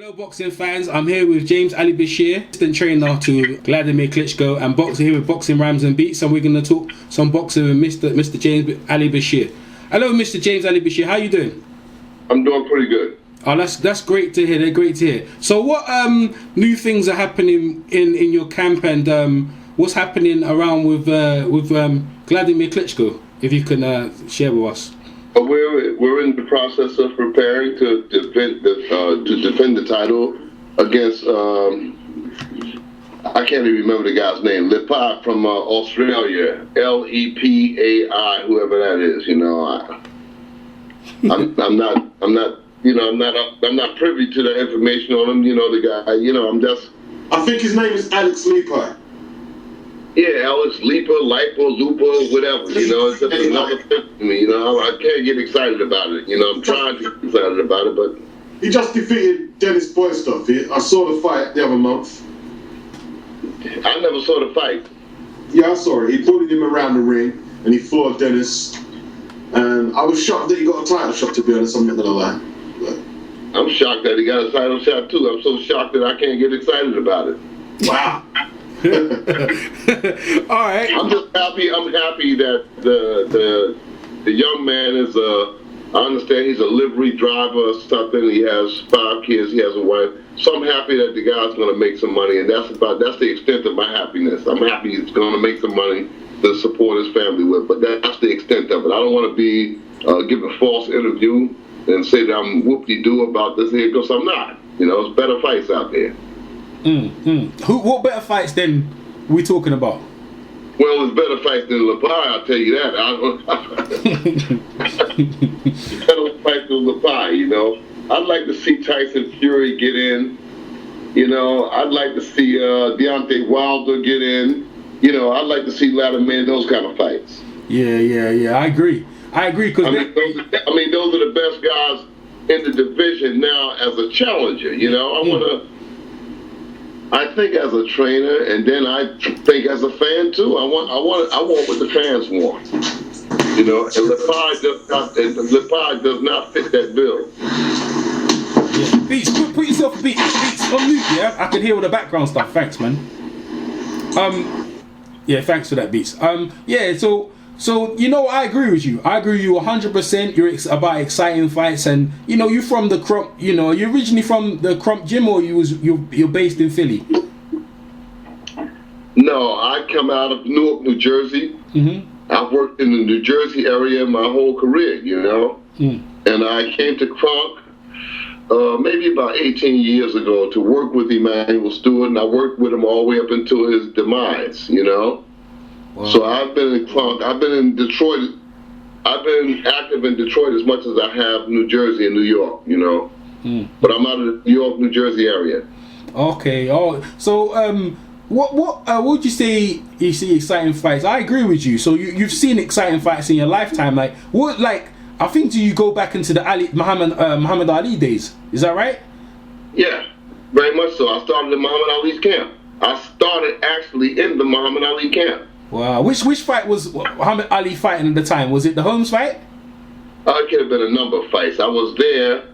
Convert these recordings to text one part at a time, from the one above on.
Hello boxing fans, I'm here with James Ali Bashir, assistant trainer to Wladimir Klitschko, and here with Boxing Rhymes and Beats, and we're going to talk some boxing with Mr. James Ali Bashir. Hello Mr. James Ali Bashir, how you doing? I'm doing pretty good. Oh, that's great to hear. They're great to hear. So what new things are happening in your camp, and what's happening around with Wladimir Klitschko, if you can share with us? We're in the process of preparing to defend the title against I can't even remember the guy's name. Lepai from Australia, Lepai, whoever that is. You know, I'm not privy to the information on him. You know, the guy. You know, I think his name is Alex Lepai. Yeah, Alex Lipa, Lupa, whatever. You know, it's just another thing to me. You know, I can't get excited about it. You know, I'm trying to get excited about it, but he just defeated Dennis Boystoff. I saw the fight the other month. I never saw the fight. Yeah, I saw it. He bullied him around the ring, and he floored Dennis. And I was shocked that he got a title shot. To be honest, I'm not gonna lie. But I'm shocked that he got a title shot too. I'm so shocked that I can't get excited about it. Wow. All right. I'm just happy. I'm happy that the young man is I understand he's a livery driver or something. He has 5 kids. He has a wife. So I'm happy that the guy's going to make some money, and that's the extent of my happiness. I'm happy he's going to make some money to support his family with, but that's the extent of it. I don't want to be give a false interview and say that I'm whoop-de-doo about this here, because I'm not. You know, there's better fights out there. What better fights then we talking about? Well, there's better fights than Lepai, I'll tell you that. Better fights than Lepai, you know. I'd like to see Tyson Fury get in. You know, I'd like to see Deontay Wilder get in. You know, I'd like to see Vladimir, those kind of fights. Yeah. I agree. Because those are the best guys in the division now as a challenger. You know, I think as a trainer, and then I think as a fan too. I want what the fans want. You know, and Lepai does not fit that bill. Yeah. Beats, put yourself Beats on mute. Yeah, I can hear all the background stuff. Thanks, man. Yeah, thanks for that, Beats. Yeah, so you know, I agree with you. I agree with you 100%. You're about exciting fights, and you know, you from the Crump. You know, you're originally from the Crump Gym, or you're based in Philly. No, I come out of Newark, New Jersey. Mm-hmm. I've worked in the New Jersey area my whole career. You know, and I came to Crump maybe about 18 years ago to work with Emmanuel Stewart, and I worked with him all the way up until his demise. You know. Wow. So I've been in Crunk. I've been in Detroit. I've been active in Detroit as much as I have New Jersey and New York, you know. But I'm out of the New York, New Jersey area. Okay. Oh, so what would you say? You see exciting fights? I agree with you. So you've seen exciting fights in your lifetime. Like what? Like I think, do you go back into the Muhammad Ali days? Is that right? Yeah, very much so. I started in Muhammad Ali's camp. I started actually in the Muhammad Ali camp. Wow. Which fight was Muhammad Ali fighting at the time? Was it the Holmes fight? It could have been a number of fights. I was there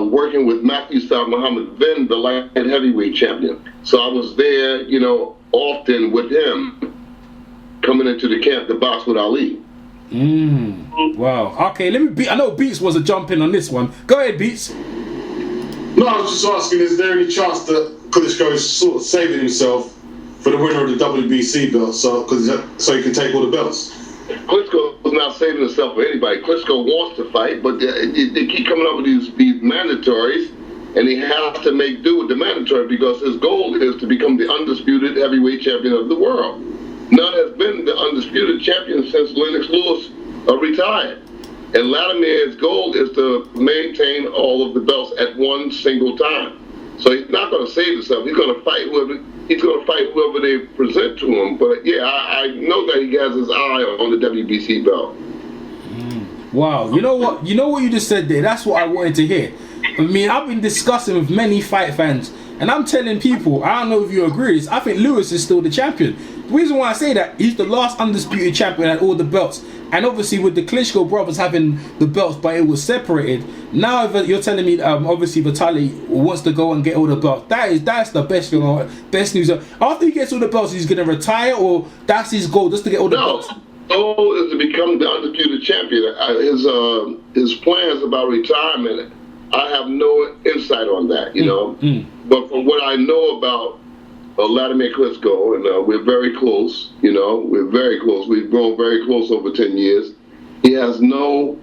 working with Matthew Saad Muhammad, then the light heavyweight champion. So I was there, you know, often with him, coming into the camp to box with Ali. Wow. Okay, I know Beats was a jump in on this one. Go ahead, Beats. No, I was just asking, is there any chance that Klitschko is sort of saving himself for the winner of the WBC belt, so he can take all the belts? Klitschko was not saving himself for anybody. Klitschko wants to fight, but they keep coming up with these mandatories, and he has to make do with the mandatory because his goal is to become the undisputed heavyweight champion of the world. None has been the undisputed champion since Lennox Lewis retired. And Vladimir's goal is to maintain all of the belts at one single time. So he's not going to save himself. He's going to fight whoever they present to him. But yeah, I know that he has his eye on the WBC belt. Wow, you know what you just said there? That's what I wanted to hear. I mean, I've been discussing with many fight fans, And I'm telling people, I don't know if you agree with this, I think Lewis is still the champion. The reason why I say that, he's the last undisputed champion at all the belts. And obviously with the Klitschko brothers having the belts, but it was separated. Now if you're telling me, obviously Vitaly wants to go and get all the belts. That's the best thing, best news. After he gets all the belts, he's going to retire, or that's his goal, just to get all the belts? Goal is to become the undisputed champion. His plans about retirement, I have no insight on that, you know. But from what I know about Wladimir Klitschko, and we're very close, you know, we're very close. We've grown very close over 10 years. He has no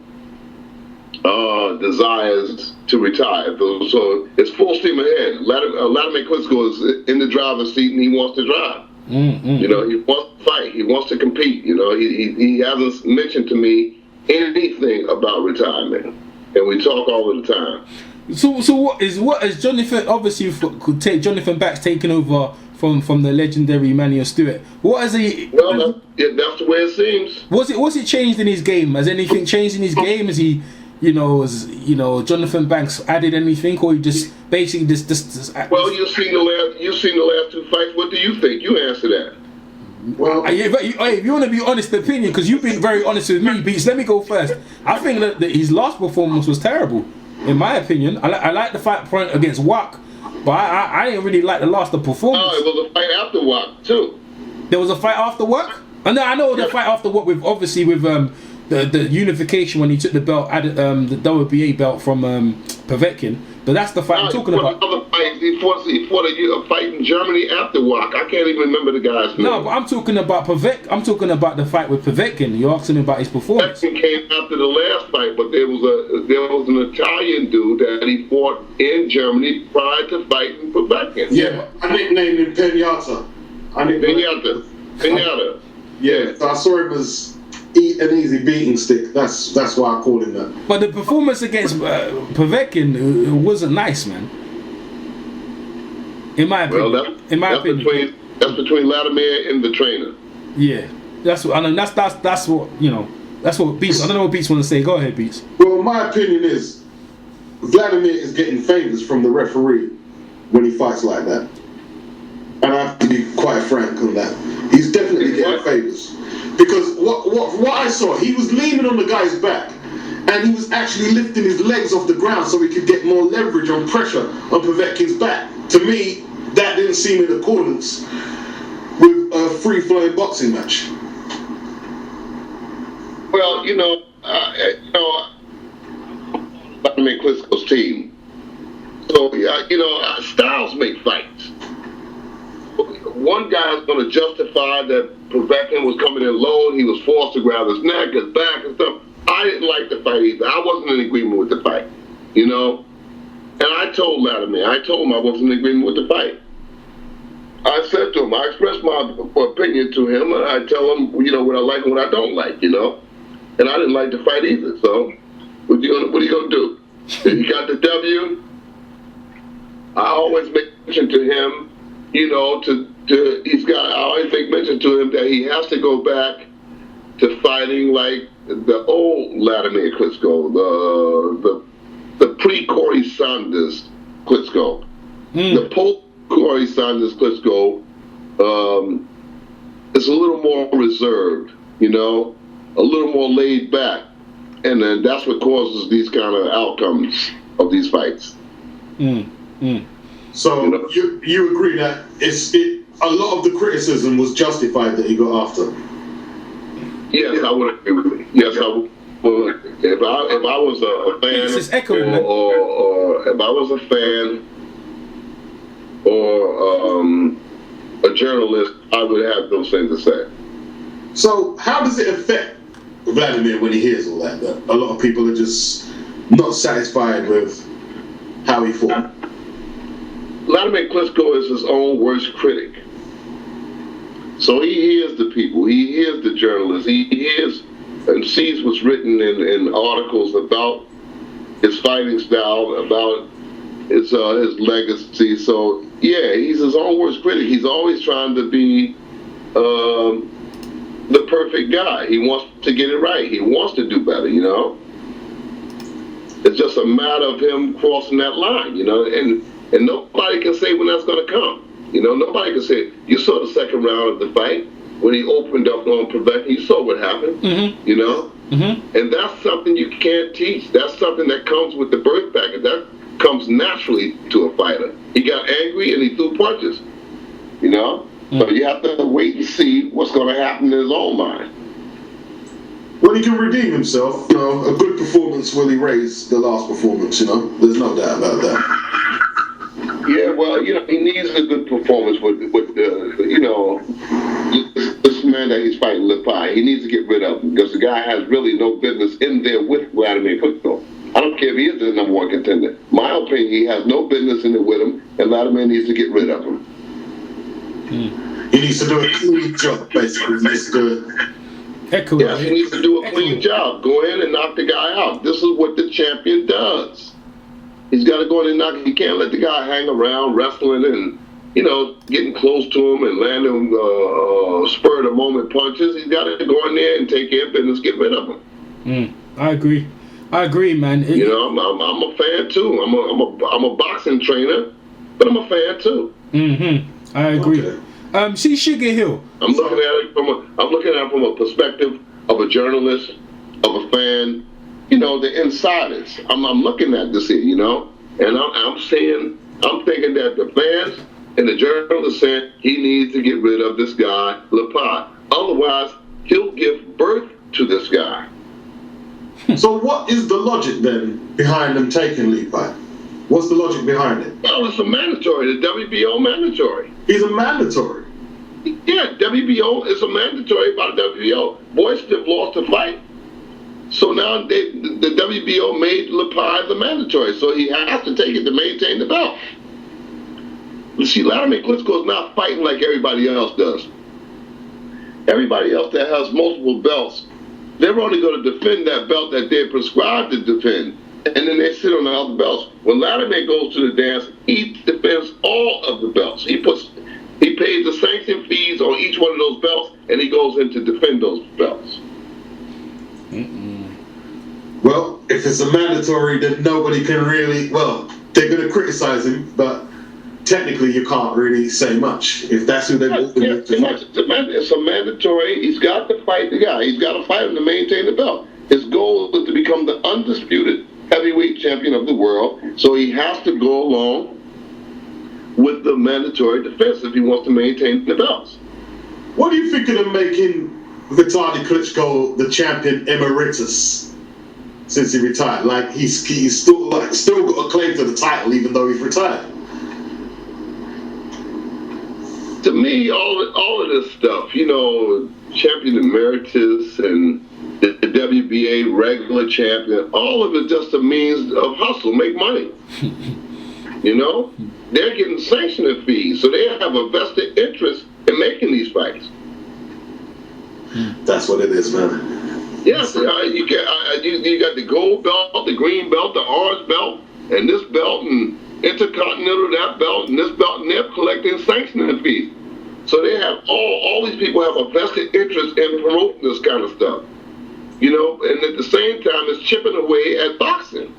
desires to retire. So it's full steam ahead. Wladimir Klitschko is in the driver's seat and he wants to drive. You know, he wants to fight. He wants to compete. You know, he hasn't mentioned to me anything about retirement, and we talk all the time. So what is Jonathan? Obviously, could take Jonathan Back's taken over from the legendary Emmanuel Stewart. What is he? Well, that's the way it seems. What's it changed in his game? Has anything changed in his game? Is he? Jonathan Banks added anything, or you just basically just Well, you've seen the last two fights. What do you think? You answer that. Well, if you want to be honest opinion, because you've been very honest with me, Beats, let me go first. I think that his last performance was terrible, in my opinion. I like the fight point against Wack, but I didn't really like the performance. Oh, it was a fight after Wack too. There was a fight after Wack? I know the fight after Wack with the unification when he took the belt, added the WBA belt from Povetkin. But that's the fight I'm talking about. He fought a fight in Germany after Wack. I can't even remember the guy's name. No, but I'm talking about I'm talking about the fight with Povetkin. You're asking me about his performance. Povetkin came after the last fight, but there was an Italian dude that he fought in Germany prior to fighting Povetkin. Yeah, I nicknamed him Pinata. Pinata. Yeah, so I saw him as an easy beating stick. That's why I call him that. But the performance against Povetkin wasn't nice, man. In my opinion. Well, that's between Wladimir and the trainer. Yeah, that's what I know. That's what That's what Beats. I don't know what Beats want to say. Go ahead, Beats. Well, my opinion is Wladimir is getting favors from the referee when he fights like that. And I have to be quite frank on that. He's definitely getting favors. Because what I saw, he was leaning on the guy's back and he was actually lifting his legs off the ground so he could get more leverage on pressure on Povetkin's back. To me, that didn't seem in accordance with a free-flowing boxing match. Well, Wladimir Klitschko's team. So, styles make fights. One guy's going to justify that Povetkin was coming in low and he was forced to grab his neck, his back, and stuff. I didn't like the fight either. I wasn't in agreement with the fight, And I told Wladimir, I wasn't in agreement with the fight. I said to him, I expressed my opinion to him, and I tell him, what I like and what I don't like, And I didn't like the fight either. So, what are you gonna do? He got the W. I always mention to him, I always make mention to him that he has to go back to fighting like the old Wladimir Klitschko, the pre-Corey Sanders Klitschko. The post-Corey Sanders Klitschko is a little more reserved, a little more laid back. And then that's what causes these kind of outcomes of these fights. So you agree that a lot of the criticism was justified that he got after? Yes, I would agree with you. Yes, I would. If I was a fan, or if I was a fan or a journalist, I would have those things to say. So how does it affect Wladimir when he hears all that? That a lot of people are just not satisfied with how he fought. Wladimir Klitschko is his own worst critic. So he hears the people, he hears the journalists, he hears and sees what's written in articles about his fighting style, about his legacy. So yeah, he's his own worst critic. He's always trying to be the perfect guy. He wants to get it right. He wants to do better, It's just a matter of him crossing that line, And nobody can say when that's going to come. You know, nobody can say. You saw the second round of the fight when he opened up on Povetkin. You saw what happened. Mm-hmm. You know? Mm-hmm. And that's something you can't teach. That's something that comes with the birth package. That comes naturally to a fighter. He got angry and he threw punches. You know? But you have to wait and see what's going to happen in his own mind. Well, he can redeem himself. You know, a good performance will erase the last performance, you know? There's no doubt about that. Yeah, well, you know, he needs a good performance with you know, this man that he's fighting, Lepai. He needs to get rid of him because the guy has really no business in there with Wladimir Klitschko. I don't care if he is the number one contender. My opinion, he has no business in it with him, and Wladimir needs to get rid of him. He needs to do a clean job, basically. He needs to do Yes, he needs to do a clean job. Go in and knock the guy out. This is what the champion does. He's got to go in and knock. He can't let the guy hang around wrestling and, you know, getting close to him and landing spur of the moment punches. He's got to go in there and take care of business, get rid of him. I agree, man. You know, I'm a fan too. I'm a boxing trainer, but I'm a fan too. Mm-hmm. I agree. Okay. See Sugar Hill. I'm looking at it from a perspective of a journalist, of a fan. You know, the insiders. I'm looking at this here, you know, and I'm thinking that the fans and the journalists saying he needs to get rid of this guy, Lepai. Otherwise, he'll give birth to this guy. So what is the logic then behind them taking Lepai? What's the logic behind it? Well, it's a mandatory, the WBO mandatory. He's a mandatory. Yeah, WBO is a mandatory by the WBO. Boyce have lost the fight. So now the WBO made Lepai the mandatory, so he has to take it to maintain the belt. You see, Wladimir Klitschko is not fighting like everybody else does. Everybody else that has multiple belts, they're only going to defend that belt that they're prescribed to defend, and then they sit on the other belts. When Wladimir goes to the dance, he defends all of the belts. He pays the sanction fees on each one of those belts, and he goes in to defend those belts. Well, if it's a mandatory, then nobody can really, well, they're going to criticize him, but technically you can't really say much. If that's who they want to fight. It's a mandatory. He's got to fight the guy. He's got to fight him to maintain the belt. His goal is to become the undisputed heavyweight champion of the world, so he has to go along with the mandatory defense if he wants to maintain the belts. What do you think of them making Vitaly Klitschko the champion emeritus since he retired? Like he's still got a claim to the title even though he's retired. To me, all of this stuff, you know, champion emeritus and the WBA regular champion, all of it just a means of hustle, make money. You know, they're getting sanctioning fees, so they have a vested interest in making these fights. That's what it is, man. Yes, you got the gold belt, the green belt, the orange belt, and this belt, and Intercontinental, that belt, and this belt, and they're collecting sanctioning fees. So they have all these people have a vested interest in promoting this kind of stuff. You know, and at the same time, it's chipping away at boxing.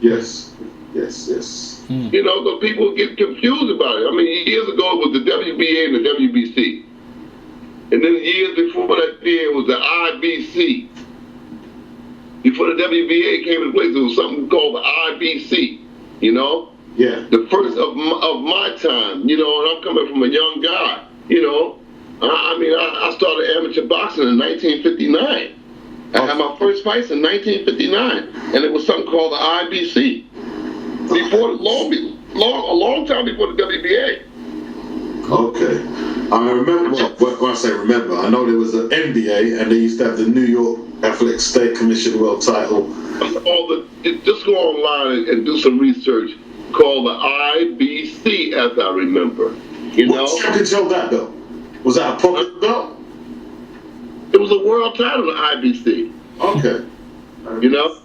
Yes. You know, the people get confused about it. I mean, years ago it was the WBA and the WBC. And then years before that it was the IBC. Before the WBA came into place, there was something called the IBC, you know? Yeah. The first of my time, you know, and I'm coming from a young guy, you know. I started amateur boxing in 1959. I had my first fights in 1959, and it was something called the IBC. Before a long time before the WBA. Okay. I remember, when I say remember, I know there was an NBA, and they used to have the New York Athletic State Commission world title. Just go online and do some research called the IBC, as I remember. You know? What champions held that belt? Was that a popular belt? It was a world title, the IBC. Okay. You know?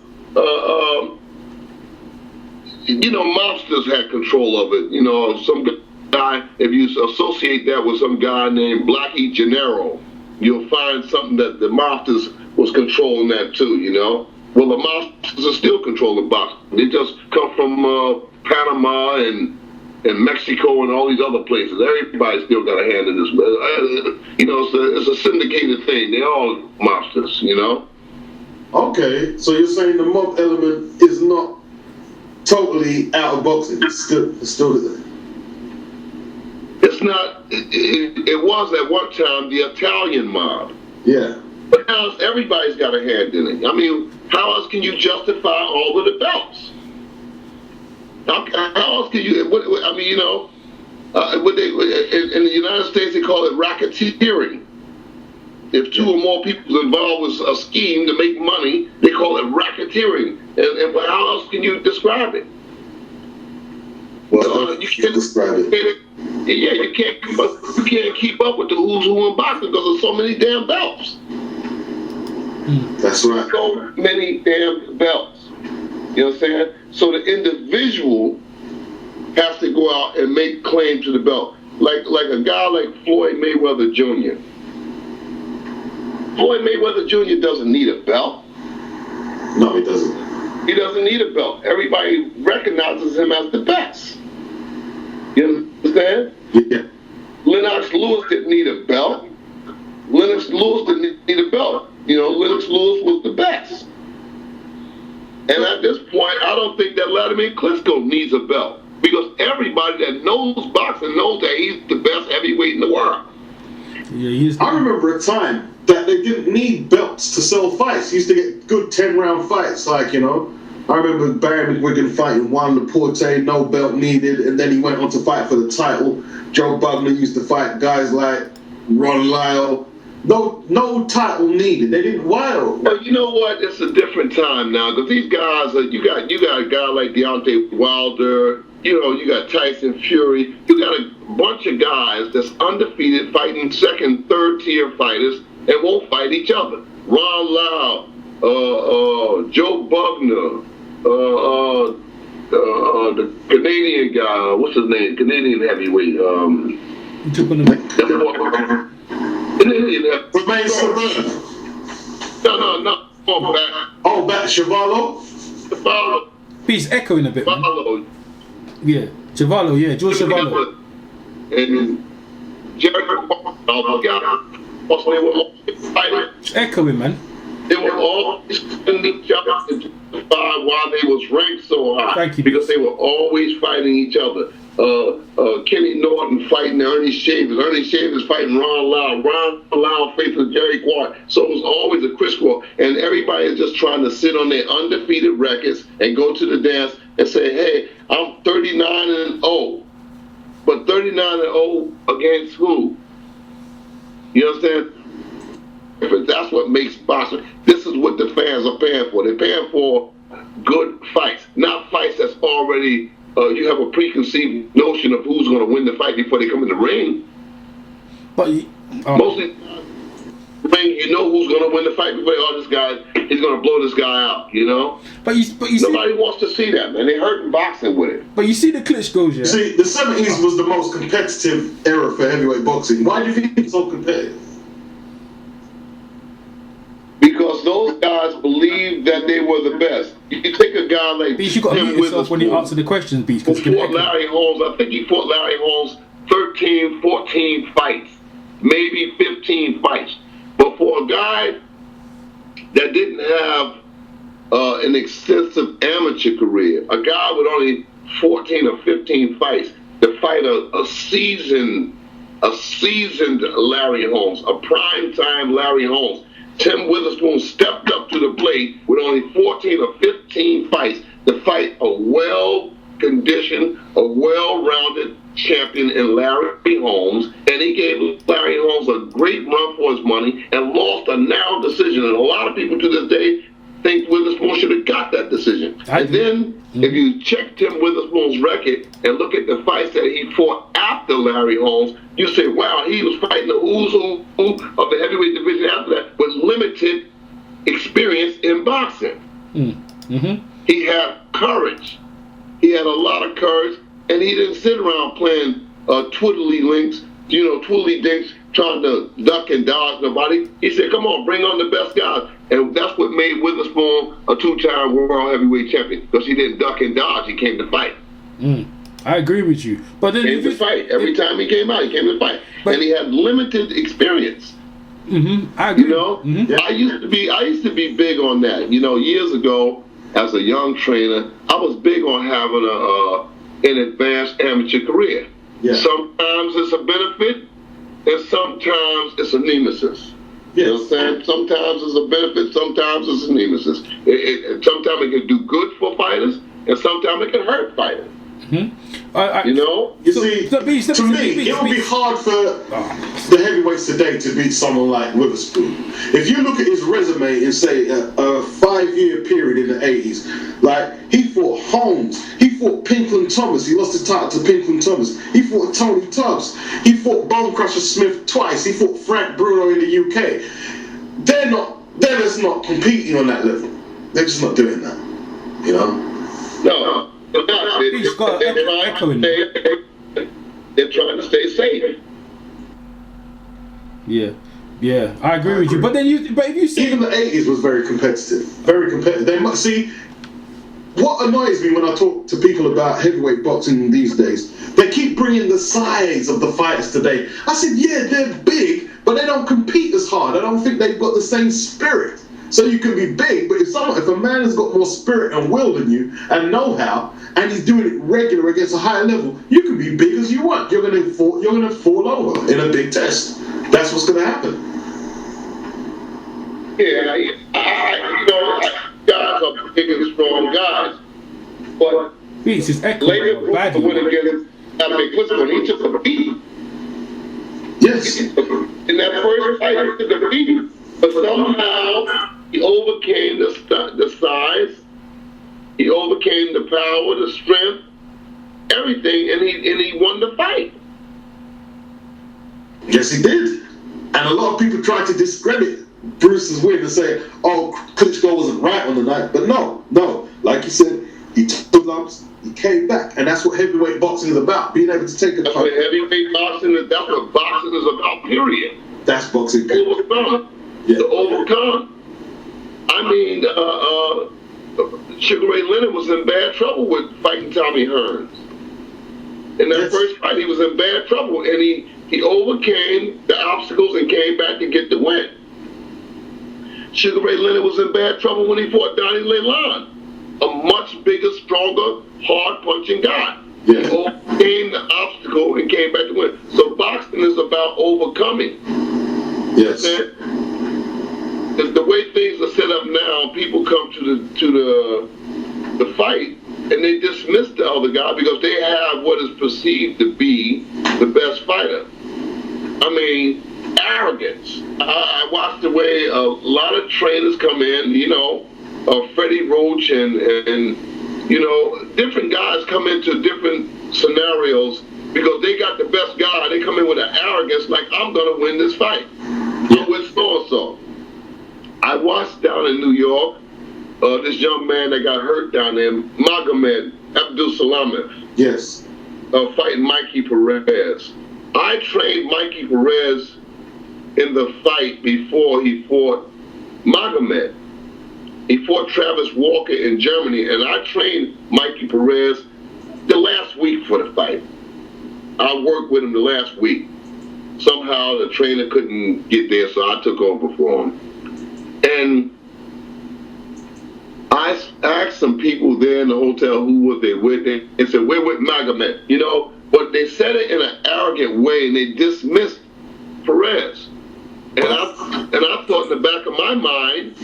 You know, mobsters had control of it. You know, some guy, if you associate that with some guy named Blackie Gennaro, you'll find something that the mobsters was controlling that too, you know? Well, the mobsters are still controlling boxing. They just come from Panama and Mexico and all these other places. Everybody still got a hand in this. You know, it's a syndicated thing. They're all mobsters, you know? Okay, so you're saying the mob element is not totally out of boxing. It's still there. It's not. It was at one time the Italian mob. Yeah. But now everybody's got a hand in it. I mean, how else can you justify all of the belts? How else can you? I mean, you know, what they in the United States they call it racketeering. If two or more people involved with a scheme to make money, they call it racketeering. And how else can you describe it? Well, you can't describe it. Yeah, you can't keep up with the who's who in boxing because there's so many damn belts. That's right. So many damn belts. You know what I'm saying? So the individual has to go out and make claim to the belt. Like a guy like Floyd Mayweather Jr. Floyd Mayweather Jr. doesn't need a belt. No, he doesn't. He doesn't need a belt. Everybody recognizes him as the best. You understand? Yeah. Lennox Lewis didn't need a belt. Lennox Lewis didn't need a belt. You know, Lennox Lewis was the best. And at this point, I don't think that Wladimir Klitschko needs a belt. Because everybody that knows boxing knows that he's the best heavyweight in the world. Yeah, I remember a time that they didn't need belts to sell fights. You used to get good 10-round fights, like, you know. I remember Barry McGuigan fighting Juan Laporte, no belt needed, and then he went on to fight for the title. Joe Bugner used to fight guys like Ron Lyle. No title needed. They didn't. Why? Well, you know what? It's a different time now because these guys. You got a guy like Deontay Wilder. You know, you got Tyson Fury. You got a bunch of guys that's undefeated fighting second, third tier fighters and won't fight each other. Ron Lyle, Joe Bugner, the Canadian guy. What's his name? Canadian heavyweight. Remain Sabrina. No. Oh, back Chevalo? Chevalo. He's echoing a bit, man. Chevalo. Yeah. Chevalo, yeah. George Chevalo. And Jericho. They were all fighting. It's echoing, man. They were all fighting each other to justify why they was ranked so high. Thank you. Because they were always fighting each other. Kenny Norton fighting Ernie Shavers. Ernie Shavers fighting Ron Lyle. Ron Lyle facing Jerry Quart. So it was always a crisscross. And everybody is just trying to sit on their undefeated records and go to the dance and say, hey, I'm 39-0. But 39-0 against who? You understand? But that's what makes boxing. This is what the fans are paying for. They're paying for good fights, not fights that's already. You have a preconceived notion of who's going to win the fight before they come in the ring. But mostly, you know who's going to win the fight before. Oh, this guy, he's going to blow this guy out. You know. But you nobody wants to see that, man. They're hurting boxing with it. But you see the Klitschko's, yeah. See, the 70s was the most competitive era for heavyweight boxing. Why do you think it's so competitive? Because those guys believed that they were the best. You take a guy like Beach, you got to mute yourself when you answer the questions, Beach. Who fought Larry Holmes. I think he fought Larry Holmes 13, 14 fights, maybe 15 fights. But for a guy that didn't have an extensive amateur career, a guy with only 14 or 15 fights, to fight a seasoned Larry Holmes, a primetime Larry Holmes. Tim Witherspoon stepped up to the plate with only 14 or 15 fights to fight a well-conditioned, a well-rounded champion in Larry Holmes, and he gave Larry Holmes a great run for his money and lost a narrow decision. And a lot of people to this day think Witherspoon should have got that decision. And then, if you check Tim Witherspoon's record and look at the fights that he fought after Larry Holmes, you say, wow, he was fighting the who's who of the heavyweight division after that with limited experience in boxing. Mm-hmm. He had courage. He had a lot of courage, and he didn't sit around playing twiddly links, twiddly dinks, trying to duck and dodge nobody. He said, come on, bring on the best guys. And that's what made Witherspoon a two-time world heavyweight champion, because he didn't duck and dodge. He came to fight. I agree with you. But then Came to fight. Every time he came out, he came to fight. And he had limited experience. I agree. You know? I used to be big on that. You know, years ago, as a young trainer, I was big on having an advanced amateur career. Yeah. Sometimes it's a benefit, and sometimes it's a nemesis. Yes. You know what I'm saying? Sometimes it's a benefit, sometimes it's a nemesis. Sometimes it can do good for fighters, and sometimes it can hurt fighters. You know? You see, to me, it would be hard for the heavyweights today to beat someone like Witherspoon. If you look at his resume and say a 5-year period in the 80s, like he fought Holmes, he fought Pinklon Thomas, he lost his title to Pinklon Thomas, he fought Tony Tubbs, he fought Bone Crusher Smith twice, he fought Frank Bruno in the UK. They're just not competing on that level. They're just not doing that. You know? No. He's got they're trying to stay safe. Yeah, I agree with you. But then if you see, even the 80s was very competitive. Very competitive. They must see. What annoys me when I talk to people about heavyweight boxing these days, they keep bringing the size of the fighters today. I said, yeah, they're big, but they don't compete as hard. I don't think they've got the same spirit. So you can be big, but if a man has got more spirit and will than you and know-how, and he's doing it regular against a higher level, you can be big as you want. You're gonna fall over in a big test. That's what's gonna happen. Yeah, guys are big and strong guys, but later went against Klitschko, and he took a beating. Yes. In that first fight, he took a beating, but somehow he overcame the size, he overcame the power, the strength, everything, and he won the fight. Yes, he did. And a lot of people tried to discredit Bruce's win and say, oh, Klitschko wasn't right on the night. But no. Like you said, he took lumps, he came back. And that's what heavyweight boxing is about, being able to take a punch. That's what heavyweight boxing is. That's what boxing is about, period. That's boxing. Overcome. Yeah. To overcome. I mean, Sugar Ray Leonard was in bad trouble with fighting Tommy Hearns. In that first fight, he was in bad trouble, and he overcame the obstacles and came back to get the win. Sugar Ray Leonard was in bad trouble when he fought Donnie Leland, a much bigger, stronger, hard-punching guy. Yeah. He overcame the obstacle and came back to win. So boxing is about overcoming. Yes. The way things are set up now, people come to the fight and they dismiss the other guy because they have what is perceived to be the best fighter. I mean, arrogance. I watched the way a lot of trainers come in, Freddie Roach and different guys come into different scenarios because they got the best guy. They come in with an arrogance like, I'm going to win this fight. I'm with so-and-so. I watched down in New York, this young man that got hurt down there, Magomed Abdul-Salamov. Yes. Fighting Mikey Perez. I trained Mikey Perez in the fight before he fought Magomed. He fought Travis Walker in Germany, and I trained Mikey Perez the last week for the fight. I worked with him the last week. Somehow the trainer couldn't get there, so I took over for him. And I asked some people there in the hotel who were they with, and said, we're with Magomed, but they said it in an arrogant way, and they dismissed Perez. And I thought in the back of my mind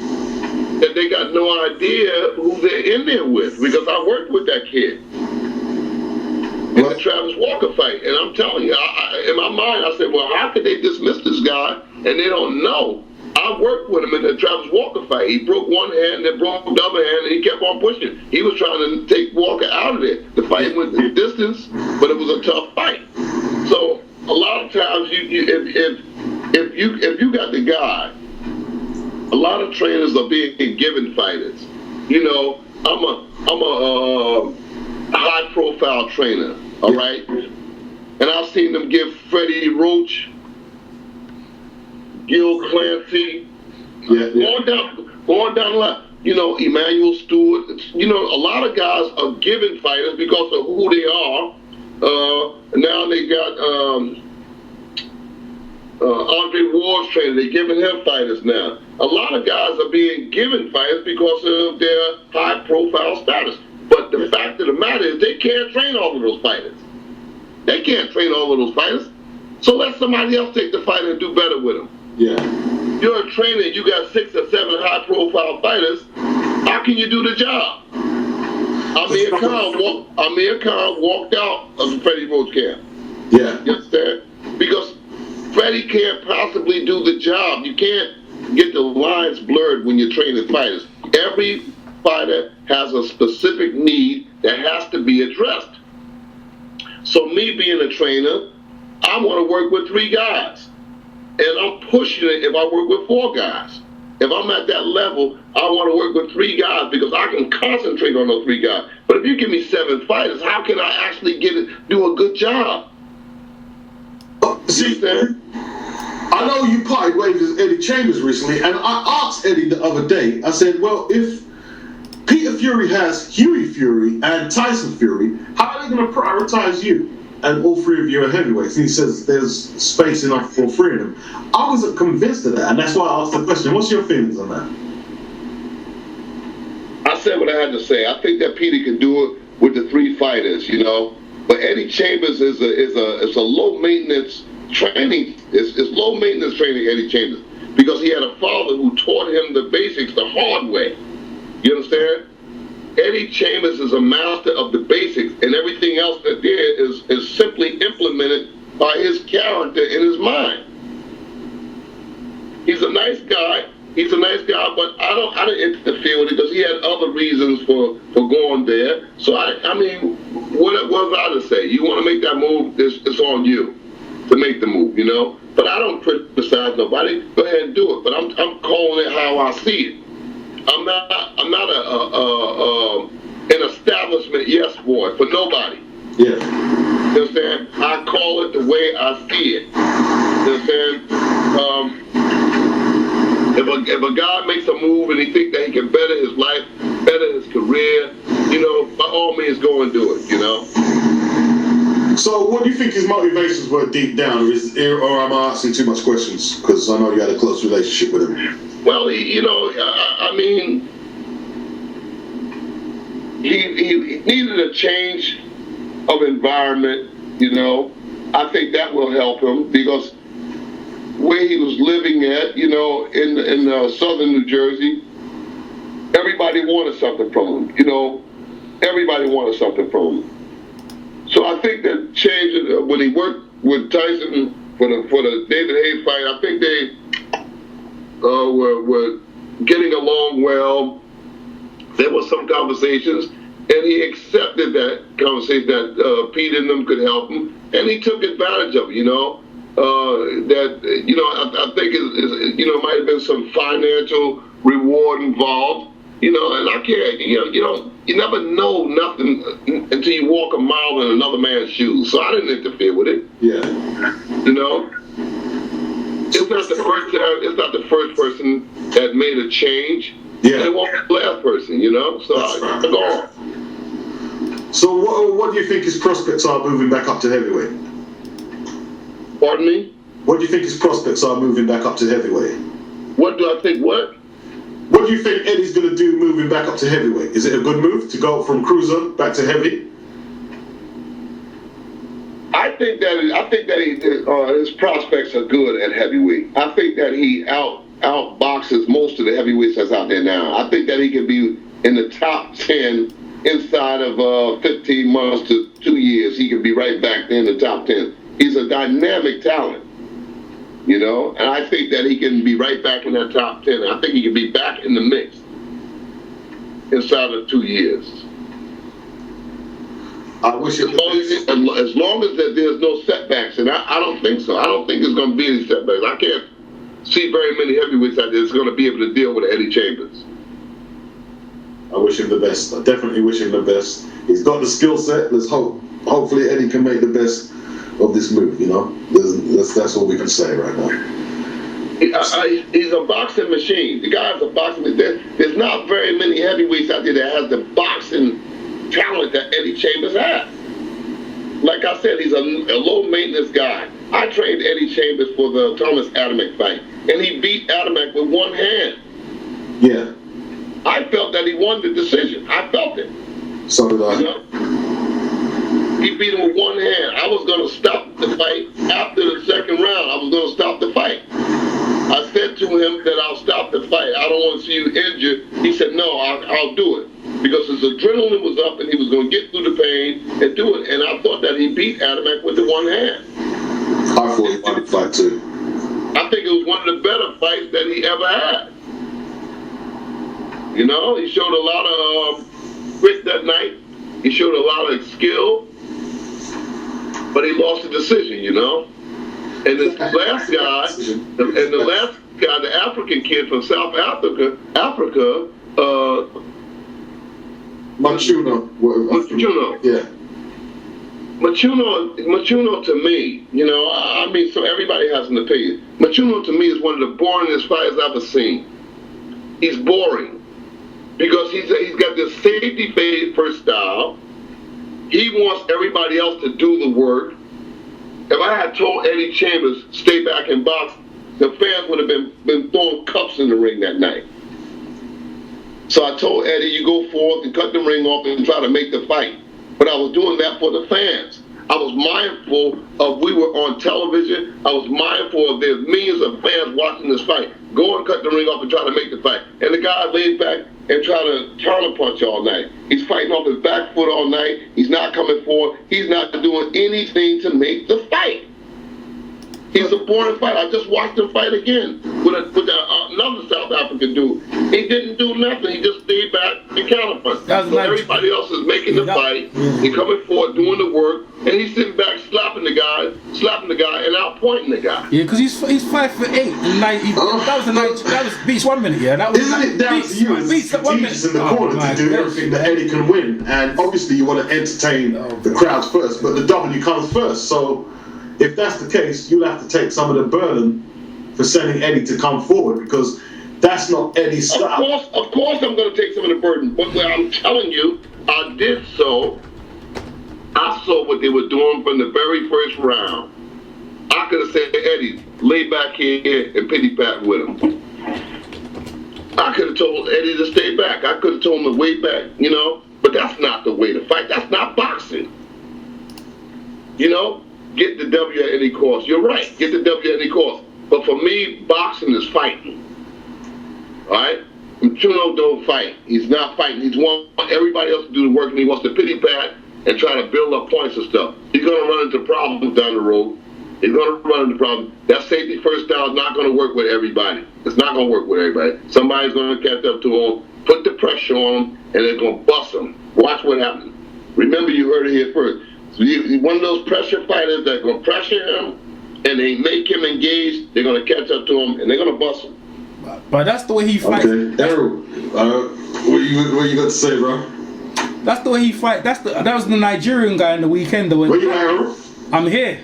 that they got no idea who they're in there with, because I worked with that kid in the Travis Walker fight. And I'm telling you, in my mind, I said, well, how could they dismiss this guy and they don't know? I worked with him in the Travis Walker fight. He broke one hand, then broke the other hand, and he kept on pushing. He was trying to take Walker out of there. The fight went the distance, but it was a tough fight. So a lot of times, if you got the guy, a lot of trainers are being given fighters. I'm a high-profile trainer, all right, and I've seen them give Freddie Roach, Gil Clancy, going down the line. Emmanuel Stewart. A lot of guys are given fighters because of who they are. Now they got Andre Ward's trainer. They're giving him fighters now. A lot of guys are being given fighters because of their high-profile status. But the fact of the matter is they can't train all of those fighters. They can't train all of those fighters. So let somebody else take the fight and do better with them. Yeah. You're a trainer, you got 6 or 7 high-profile fighters. How can you do the job? Amir Khan walked out of the Freddie Roach camp. Yeah. You understand? Because Freddie can't possibly do the job. You can't get the lines blurred when you're training fighters. Every fighter has a specific need that has to be addressed. So me being a trainer, I want to work with 3 guys. And I'm pushing it if I work with 4 guys. If I'm at that level, I want to work with 3 guys because I can concentrate on those 3 guys. But if you give me 7 fighters, how can I actually do a good job? See, I know you parted ways with Eddie Chambers recently, and I asked Eddie the other day, I said, well, if Peter Fury has Huey Fury and Tyson Fury, how are they going to prioritize you? And all 3 of you are heavyweights. And he says there's space enough for 3 of them. I wasn't convinced of that, and that's why I asked the question. What's your feelings on that? I said what I had to say. I think that Peter could do it with the 3 fighters, But Eddie Chambers is a low maintenance training. It's low maintenance training, Eddie Chambers, because he had a father who taught him the basics the hard way. You understand? Eddie Chambers is a master of the basics, and everything else that there is simply implemented by his character in his mind. He's a nice guy. But I don't interfere with it because he had other reasons for going there. So I mean, what was I to say? You want to make that move? It's on you to make the move, But I don't criticize nobody. Go ahead and do it. But I'm calling it how I see it. I'm not an establishment yes boy for nobody. Yeah. You understand? I call it the way I see it. You understand? If a guy makes a move and he thinks that he can better his life, better his career, by all means go and do it, So what do you think his motivations were deep down? Or am I asking too much questions? Because I know you had a close relationship with him. Well, he needed a change of environment, I think that will help him because where he was living at, in southern New Jersey, everybody wanted something from him, Everybody wanted something from him. So I think that change, when he worked with Tyson for the David Haye fight, I think they were getting along well. There were some conversations, and he accepted that conversation that Pete and them could help him, and he took advantage of it, I think it might have been some financial reward involved, and I can't, you never know nothing until you walk a mile in another man's shoes, so I didn't interfere with it. Yeah. It's not the first person that made a change. Yeah. And it won't be the last person, So I go on. So what do you think his prospects are moving back up to heavyweight? Pardon me? What do you think his prospects are moving back up to heavyweight? What do I think what? What do you think Eddie's going to do moving back up to heavyweight? Is it a good move to go from cruiser back to heavy? I think that his prospects are good at heavyweight. I think that he outboxes most of the heavyweights that's out there now. I think that he can be in the top 10 inside of 15 months to 2 years. He can be right back there in the top 10. He's a dynamic talent, and I think that he can be right back in that top 10. I think he can be back in the mix inside of 2 years. I wish as long as there's no setbacks, and I don't think so. I don't think there's going to be any setbacks. I can't see very many heavyweights out there that's going to be able to deal with Eddie Chambers. I wish him the best. I definitely wish him the best. He's got the skill set. Let's hope. Hopefully Eddie can make the best of this move, That's all we can say right now. He's a boxing machine. The guy's a boxing machine. There's not very many heavyweights out there that has the boxing talent that Eddie Chambers has. Like I said, he's a low maintenance guy. I trained Eddie Chambers for the Thomas Adamek fight, and he beat Adamek with one hand. Yeah. I felt that he won the decision. I felt it. So did I. You know? He beat him with one hand. I was going to stop the fight after the second round. I was going to stop the fight. I said to him that I'll stop the fight. I don't want to see you injured. He said, no, I'll do it. Because his adrenaline was up and he was going to get through the pain and do it. And I thought that he beat Adamek with the one hand. I thought he won the fight too. I think it was one of the better fights that he ever had. You know, he showed a lot of grit that night. He showed a lot of skill. But he lost the decision, you know. And the last guy, the African kid from South Africa, Machuno. Yeah. Machuno to me, you know, I mean, so everybody has an opinion. Machuno to me is one of the boringest fighters I've ever seen. He's boring because he's got this safety first style. He wants everybody else to do the work. If I had told Eddie Chambers, stay back and box, the fans would have been throwing cups in the ring that night. So I told Eddie, you go forth and cut the ring off and try to make the fight. But I was doing that for the fans. I was mindful of, we were on television, I was mindful of there's millions of fans watching this fight. Go and cut the ring off and try to make the fight. And the guy laid back and tried to counterpunch all night. He's fighting off his back foot all night. He's not coming forward. He's not doing anything to make the fight. He's a boring fighter. I just watched him fight again with another South African dude. He didn't do nothing. He just stayed back and counterpunched. So everybody else is making the fight. He's coming forward, doing the work, and he's sitting back, slapping the guy, and outpointing the guy. Yeah, because he's 5'8", and that was beats 1 minute. Yeah, that was. Isn't it down to you as the strategist in the corner to do everything that Eddie can win? And obviously you want to entertain the crowds first, but the W comes first. So if that's the case, you'll have to take some of the burden for sending Eddie to come forward, because that's not Eddie's style. Of course I'm going to take some of the burden, but when I'm telling you, I did so. I saw what they were doing from the very first round. I could have said, Eddie, lay back here and pity pat with him. I could have told Eddie to stay back. I could have told him to wait back, you know. But that's not the way to fight. That's not boxing. You know, get the W at any cost. You're right, get the W at any cost. But for me, boxing is fighting. All right? Chuno don't fight. He's not fighting. He's want everybody else to do the work, and he wants to pity pat and try to build up points and stuff. He's going to run into problems down the road. He's going to run into problems. That safety first style is not going to work with everybody. It's not going to work with everybody. Somebody's going to catch up to him, put the pressure on him, and they're going to bust him. Watch what happens. Remember, you heard it here first. So one of those pressure fighters that's going to pressure him, and they make him engage, they're going to catch up to him, and they're going to bust him. But that's the way he fights. Okay, Errol, what you got to say, bro? That's the way he fight. That was the Nigerian guy in the weekend. Where you at, Errol? I'm here.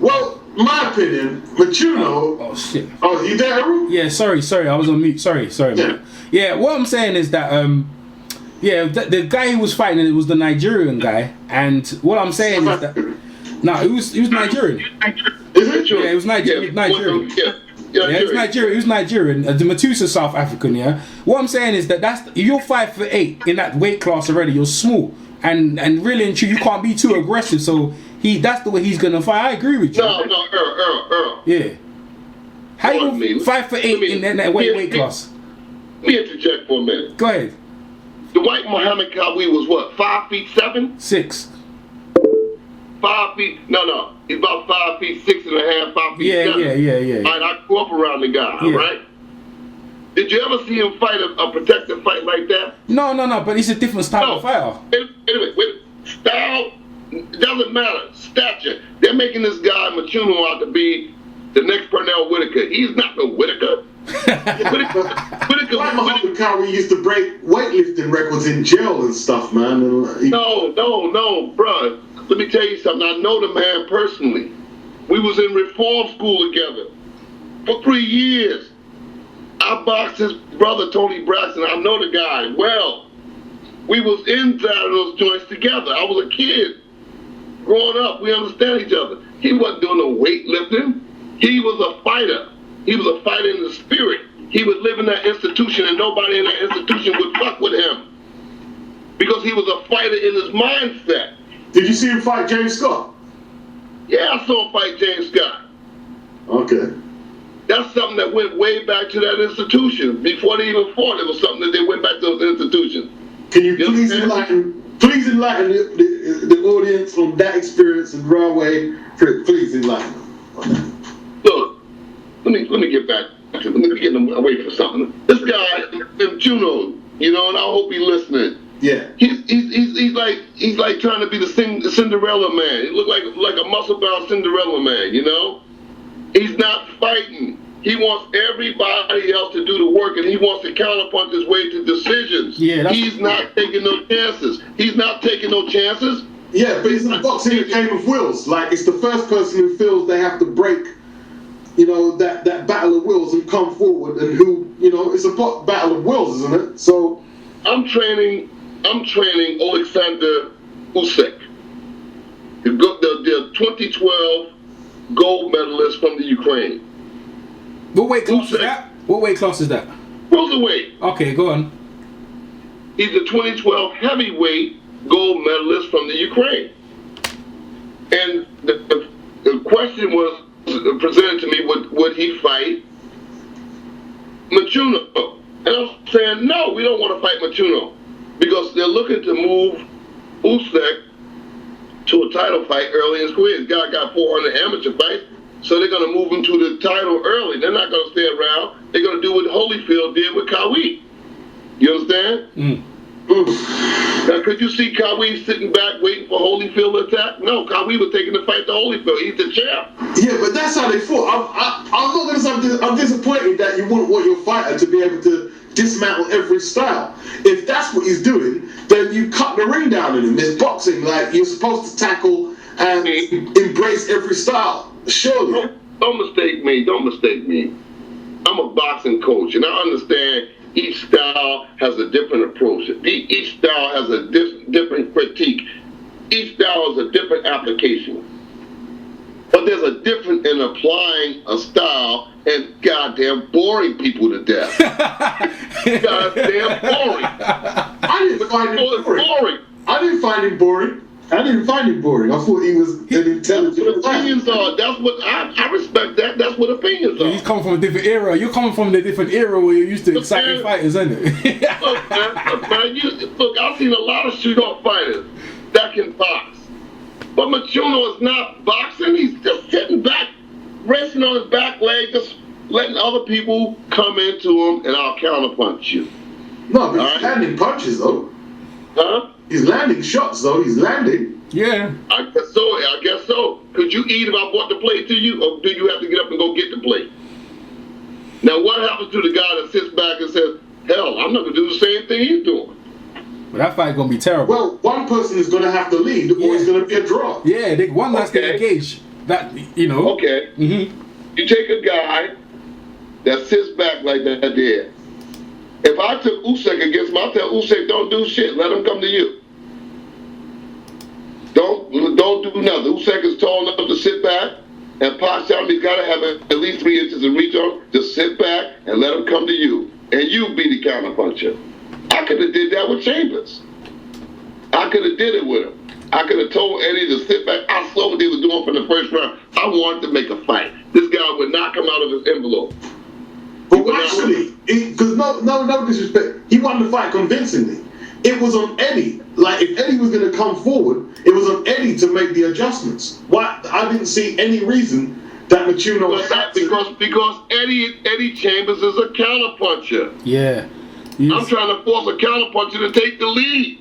Well, my opinion, Machuno. Oh shit. Oh, you there, Errol? Yeah, sorry. I was on mute. Sorry, man. Yeah, what I'm saying is that the guy who was fighting, it was the Nigerian guy, and what I'm saying is that he was Nigerian. Is it true? Yeah, he was Nigerian. Nigerian. Yeah, he was Nigerian. He was Nigerian. The Matusa South African. Yeah. What I'm saying is that you're 5'8" in that weight class already. You're small, and really and true, you can't be too aggressive. So that's the way he's gonna fight. I agree with you. No, Earl. Yeah. How you 5'8" in that weight class? Let me interject for a minute. Go ahead. The white Muhammad Kawi was what? 5'7"? 6. 5 feet? No. He's about 5 feet 6.5, 5 feet 7. Yeah. All right, I grew up around the guy, yeah. right? Did you ever see him fight a protective fight like that? No, but he's a different style of fighter. Wait. Style doesn't matter. Stature. They're making this guy Machuno out to be the next Pernell Whitaker. He's not the Whitaker. Muhammad Kawi used to break weightlifting records in jail and stuff, man. No, bruh. Let me tell you something. I know the man personally. We was in reform school together. for 3 years. I boxed his brother, Tony Braxton. I know the guy well. We was inside of those joints together. I was a kid. Growing up, we understand each other. He wasn't doing no weightlifting. He was a fighter. He was a fighter in the spirit. He would live in that institution and nobody in that institution would fuck with him. Because he was a fighter in his mindset. Did you see him fight James Scott? Yeah, I saw him fight James Scott. Okay. That's something that went way back to that institution. Before they even fought, it was something that they went back to those institutions. Can you please enlighten the audience on that experience in Railway? Please enlighten them. Look, let me get back to, let me get them away from something. This guy, Juno, you know, and I hope he's listening. Yeah. He's like trying to be the Cinderella man. He look like a muscle-bound Cinderella man, you know? He's not fighting. He wants everybody else to do the work, and he wants to counterpunch his way to decisions. Yeah, he's not taking no chances. He's not taking no chances. Yeah, but it's not boxing a game of wills. Like, it's the first person who feels they have to break, you know, that battle of wills and come forward, and who, you know, it's a battle of wills, isn't it? So I'm training Alexander Usyk, the 2012 gold medalist from the Ukraine. What weight class is that? What weight class is that? Welterweight. Okay, go on. He's the 2012 heavyweight gold medalist from the Ukraine. And the question was presented to me, would he fight Machuno? And I was saying, no, we don't want to fight Machuno. Because they're looking to move Usyk to a title fight early in his career. This guy got 400 amateur fights, so they're going to move him to the title early. They're not going to stay around. They're going to do what Holyfield did with Kawhi. You understand? Now, could you see Kawhi sitting back waiting for Holyfield to attack? No, Kawhi was taking the fight to Holyfield. He's the champ. yeah, but that's how they fought. I'm not going to say I'm disappointed that you wouldn't want your fighter to be able to dismantle every style. If that's what he's doing, then you cut the ring down in him. It's boxing. Like, you're supposed to tackle and embrace every style. Surely. Don't mistake me. Don't mistake me. I'm a boxing coach, and I understand each style has a different approach. Each style has a different critique. Each style has a different application. But there's a difference in applying a style and goddamn boring people to death. Goddamn boring. I didn't find him boring. I didn't find him boring. I thought he was an intelligent guy. Opinions are. That's what I respect. That. That's what opinions are. He's coming from a different era. You're coming from the different era where you're used to exciting fighters, isn't it? Look, man, look, I've seen a lot of shootout fighters that can box. But Machuno is not boxing. He's just sitting back, resting on his back leg, just letting other people come into him, and I'll counterpunch you. No, but he's landing punches, though. Huh? He's landing shots, though. He's landing. Yeah. I guess so. Could you eat if I brought the plate to you, or do you have to get up and go get the plate? Now, what happens to the guy that sits back and says, hell, I'm not going to do the same thing he's doing? But that fight gonna be terrible. Well, one person is gonna have to lead, or it's gonna be a draw. Yeah, one last to engage. That, you know. Okay. Mm-hmm. You take a guy that sits back like that there. If I took Usyk against him, I'll tell Usyk, don't do shit. Let him come to you. Don't do nothing. Usyk is tall enough to sit back and punch out. He's got to have at least 3 inches of reach on. Just sit back and let him come to you, and you be the counterpuncher. I could have did that with Chambers. I could have did it with him. I could have told Eddie to sit back. I saw what they were doing from the first round. I wanted to make a fight. This guy would not come out of his envelope. But actually, because no disrespect, he won the fight convincingly. It was on Eddie. Like, if Eddie was going to come forward, it was on Eddie to make the adjustments. Why? I didn't see any reason that Machuno was because Eddie Chambers is a counterpuncher. Yeah. I'm trying to force a counterpuncher to take the lead.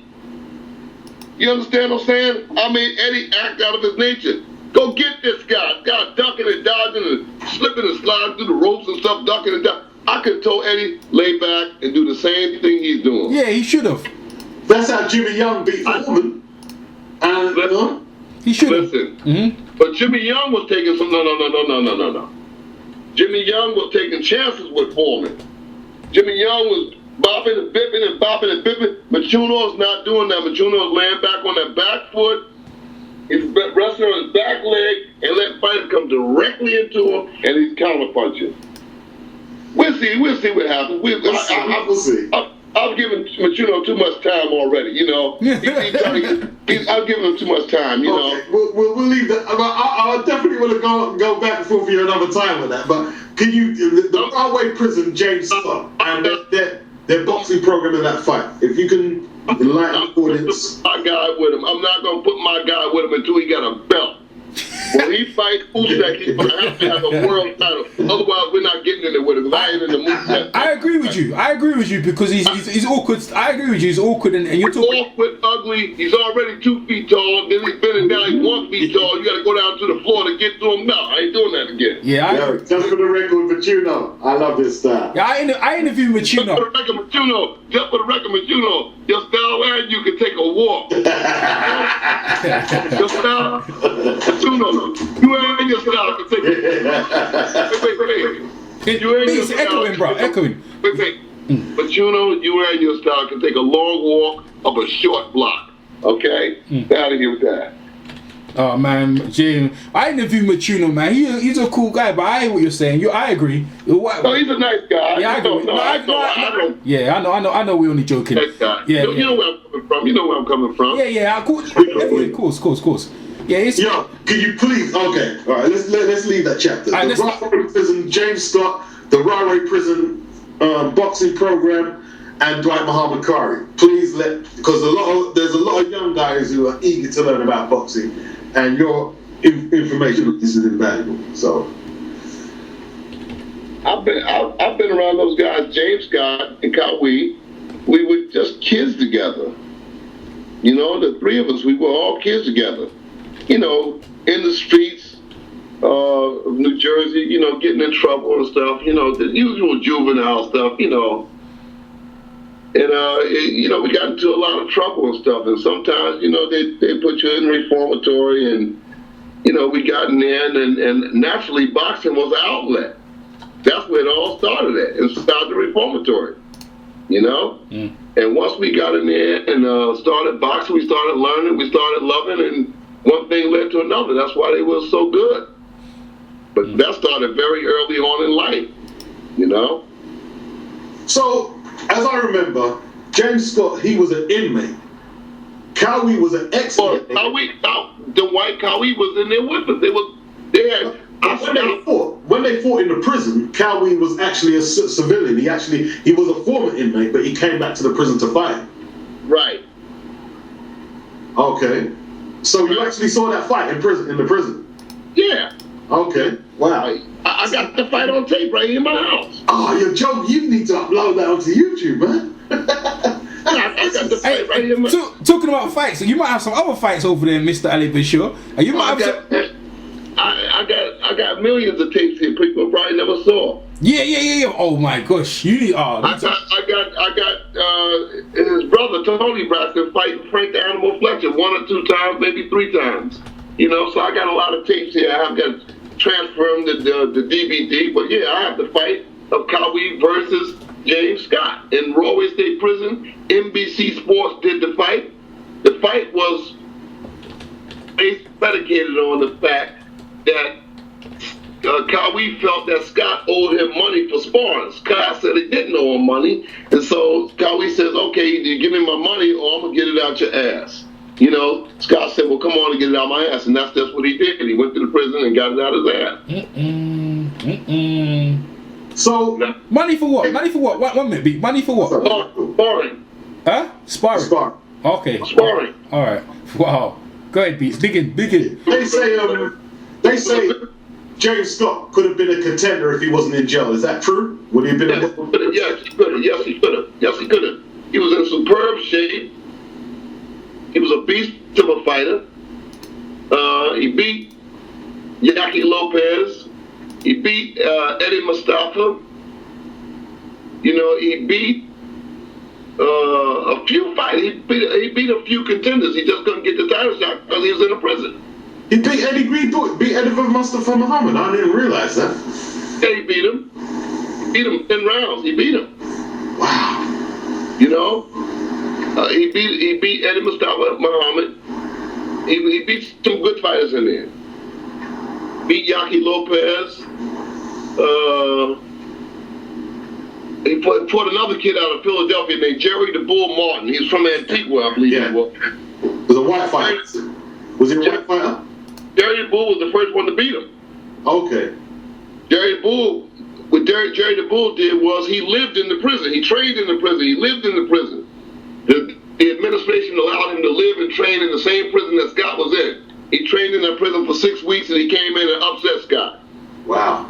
You understand what I'm saying? I mean, Eddie act out of his nature. Go get this guy. This guy ducking and dodging and slipping and sliding through the ropes and stuff, ducking and dodging. I could have told Eddie, lay back and do the same thing he's doing. Yeah, he should have. That's how Jimmy Young beat Foreman. Listen, he should have. Listen, but Jimmy Young was taking some. No. Jimmy Young was taking chances with Foreman. Jimmy Young was bopping and bipping and bopping and bipping. Machuno's not doing that. Machuno's laying back on that back foot. He's resting on his back leg and letting fighters come directly into him, and he's counterpunching. We'll see what happens. We'll see. I've given Machuno too much time already, you know. I've given him too much time, you know. We'll leave that. I definitely want to go back and forth for you another time with that. But can you, the Broadway prison, James Scott, and their boxing program in that fight, if you can enlighten the audience. My guy with him. I'm not going to put my guy with him until he got a belt. When he fights Usyk, he's going to have a world title. Otherwise, we're not getting in there with him. I ain't in the movement. I agree with you because he's awkward. I agree with you. He's awkward, and you're talking awkward, ugly. He's already 2 feet tall. Then he's bending down. He's 1 feet tall. You got to go down to the floor to get to him. No, I ain't doing that again. Yeah, just for the record, Machuno, I love this style. Yeah, I interviewed Machuno. Just for the record, Machuno, your style and you can take a walk. Your style, Machuno. You ain't your style can take a walk. Wait. You ain't your style. Echoing, bro. Echoing. Wait. But you and your style can take a long walk up a short block. Okay? Out of here with that. Oh man, Jim. I interviewed Machuno, man. He's a cool guy, but I hear what you're saying. I agree. No, he's a nice guy. Yeah, I agree. Yeah, I know. We're only joking. Nice guy. Yeah, you know where I'm coming from. You know where I'm coming from. Yeah. Of course. Yeah, can you please? Okay, all right. Let's leave that chapter. The Rahway Prison, James Scott, the Rahway Prison boxing program, and Dwight Muhammad Kari. Please because there's a lot of young guys who are eager to learn about boxing, and your information is invaluable. So, I've been around those guys, James Scott and Kawi. We were just kids together. You know, the three of us, we were all kids together. You know, in the streets of New Jersey, you know, getting in trouble and stuff, you know, the usual juvenile stuff, you know. And, you know, we got into a lot of trouble and stuff. And sometimes, you know, they put you in reformatory and, you know, we got in there and naturally boxing was an outlet. That's where it all started at, inside the reformatory, you know. And once we got in there and started boxing, we started learning, we started loving, and one thing led to another. That's why they were so good. But that started very early on in life, you know? So, as I remember, James Scott, he was an inmate. Cowie was an ex-inmate. The white Cowie was in there with us. When they fought in the prison, Cowie was actually a civilian. He was a former inmate, but he came back to the prison to fight. Right. Okay. So you actually saw that fight in the prison? Yeah. Okay. Wow. I got the fight on tape right in my house. Oh, you're joking. You need to upload that onto YouTube, man. I got the fight right in my house. Talking about fights, so you might have some other fights over there, Mr. Ali Bashir. You might have I got millions of tapes here people probably never saw. Yeah. Oh my gosh. I got his brother Tony Braxton fighting Frank the Animal Fletcher 1 or 2 times, maybe 3 times. You know, so I got a lot of tapes here. I have got to transfer them to the DVD, but yeah, I have the fight of Cowie versus James Scott in Rahway State Prison. NBC Sports did the fight. The fight was predicated on the fact that Cowie felt that Scott owed him money for sparring. Scott said he didn't owe him money, and so Cowie says, "Okay, you give me my money, or I'm gonna get it out your ass." You know, Scott said, "Well, come on and get it out my ass," and that's what he did. He went to the prison and got it out his ass. So money for what? Money for what? One minute, money for what? Sparring. Huh? Sparring. Okay. Sparring. All right. Wow. Go ahead, Beats. Dig in. They say James Scott could have been a contender if he wasn't in jail. Is that true? Would he have been? Yes, he could have. Yes, he could have. He was in superb shape. He was a beast of a fighter. He beat Yaki Lopez. He beat Eddie Mustafa. You know, he beat a few fighters. He beat a few contenders. He just couldn't get the title shot because he was in a prison. He beat Eddie Green, beat Eddie Mustafa Muhammad. I didn't realize that. Yeah, he beat him. He beat him 10 rounds. He beat him. Wow. You know, he beat Eddie Mustafa Muhammad. He beat some good fighters in there. Beat Yaki Lopez. He fought another kid out of Philadelphia named Jerry the Bull Martin. He's from Antigua, I believe he was. It was a white fighter. Was he a white fighter? Jerry the Bull was the first one to beat him. Okay. Jerry the Bull, what Jerry the Bull did was he lived in the prison. He trained in the prison. He lived in the prison. The administration allowed him to live and train in the same prison that Scott was in. He trained in that prison for 6 weeks, and he came in and upset Scott. Wow.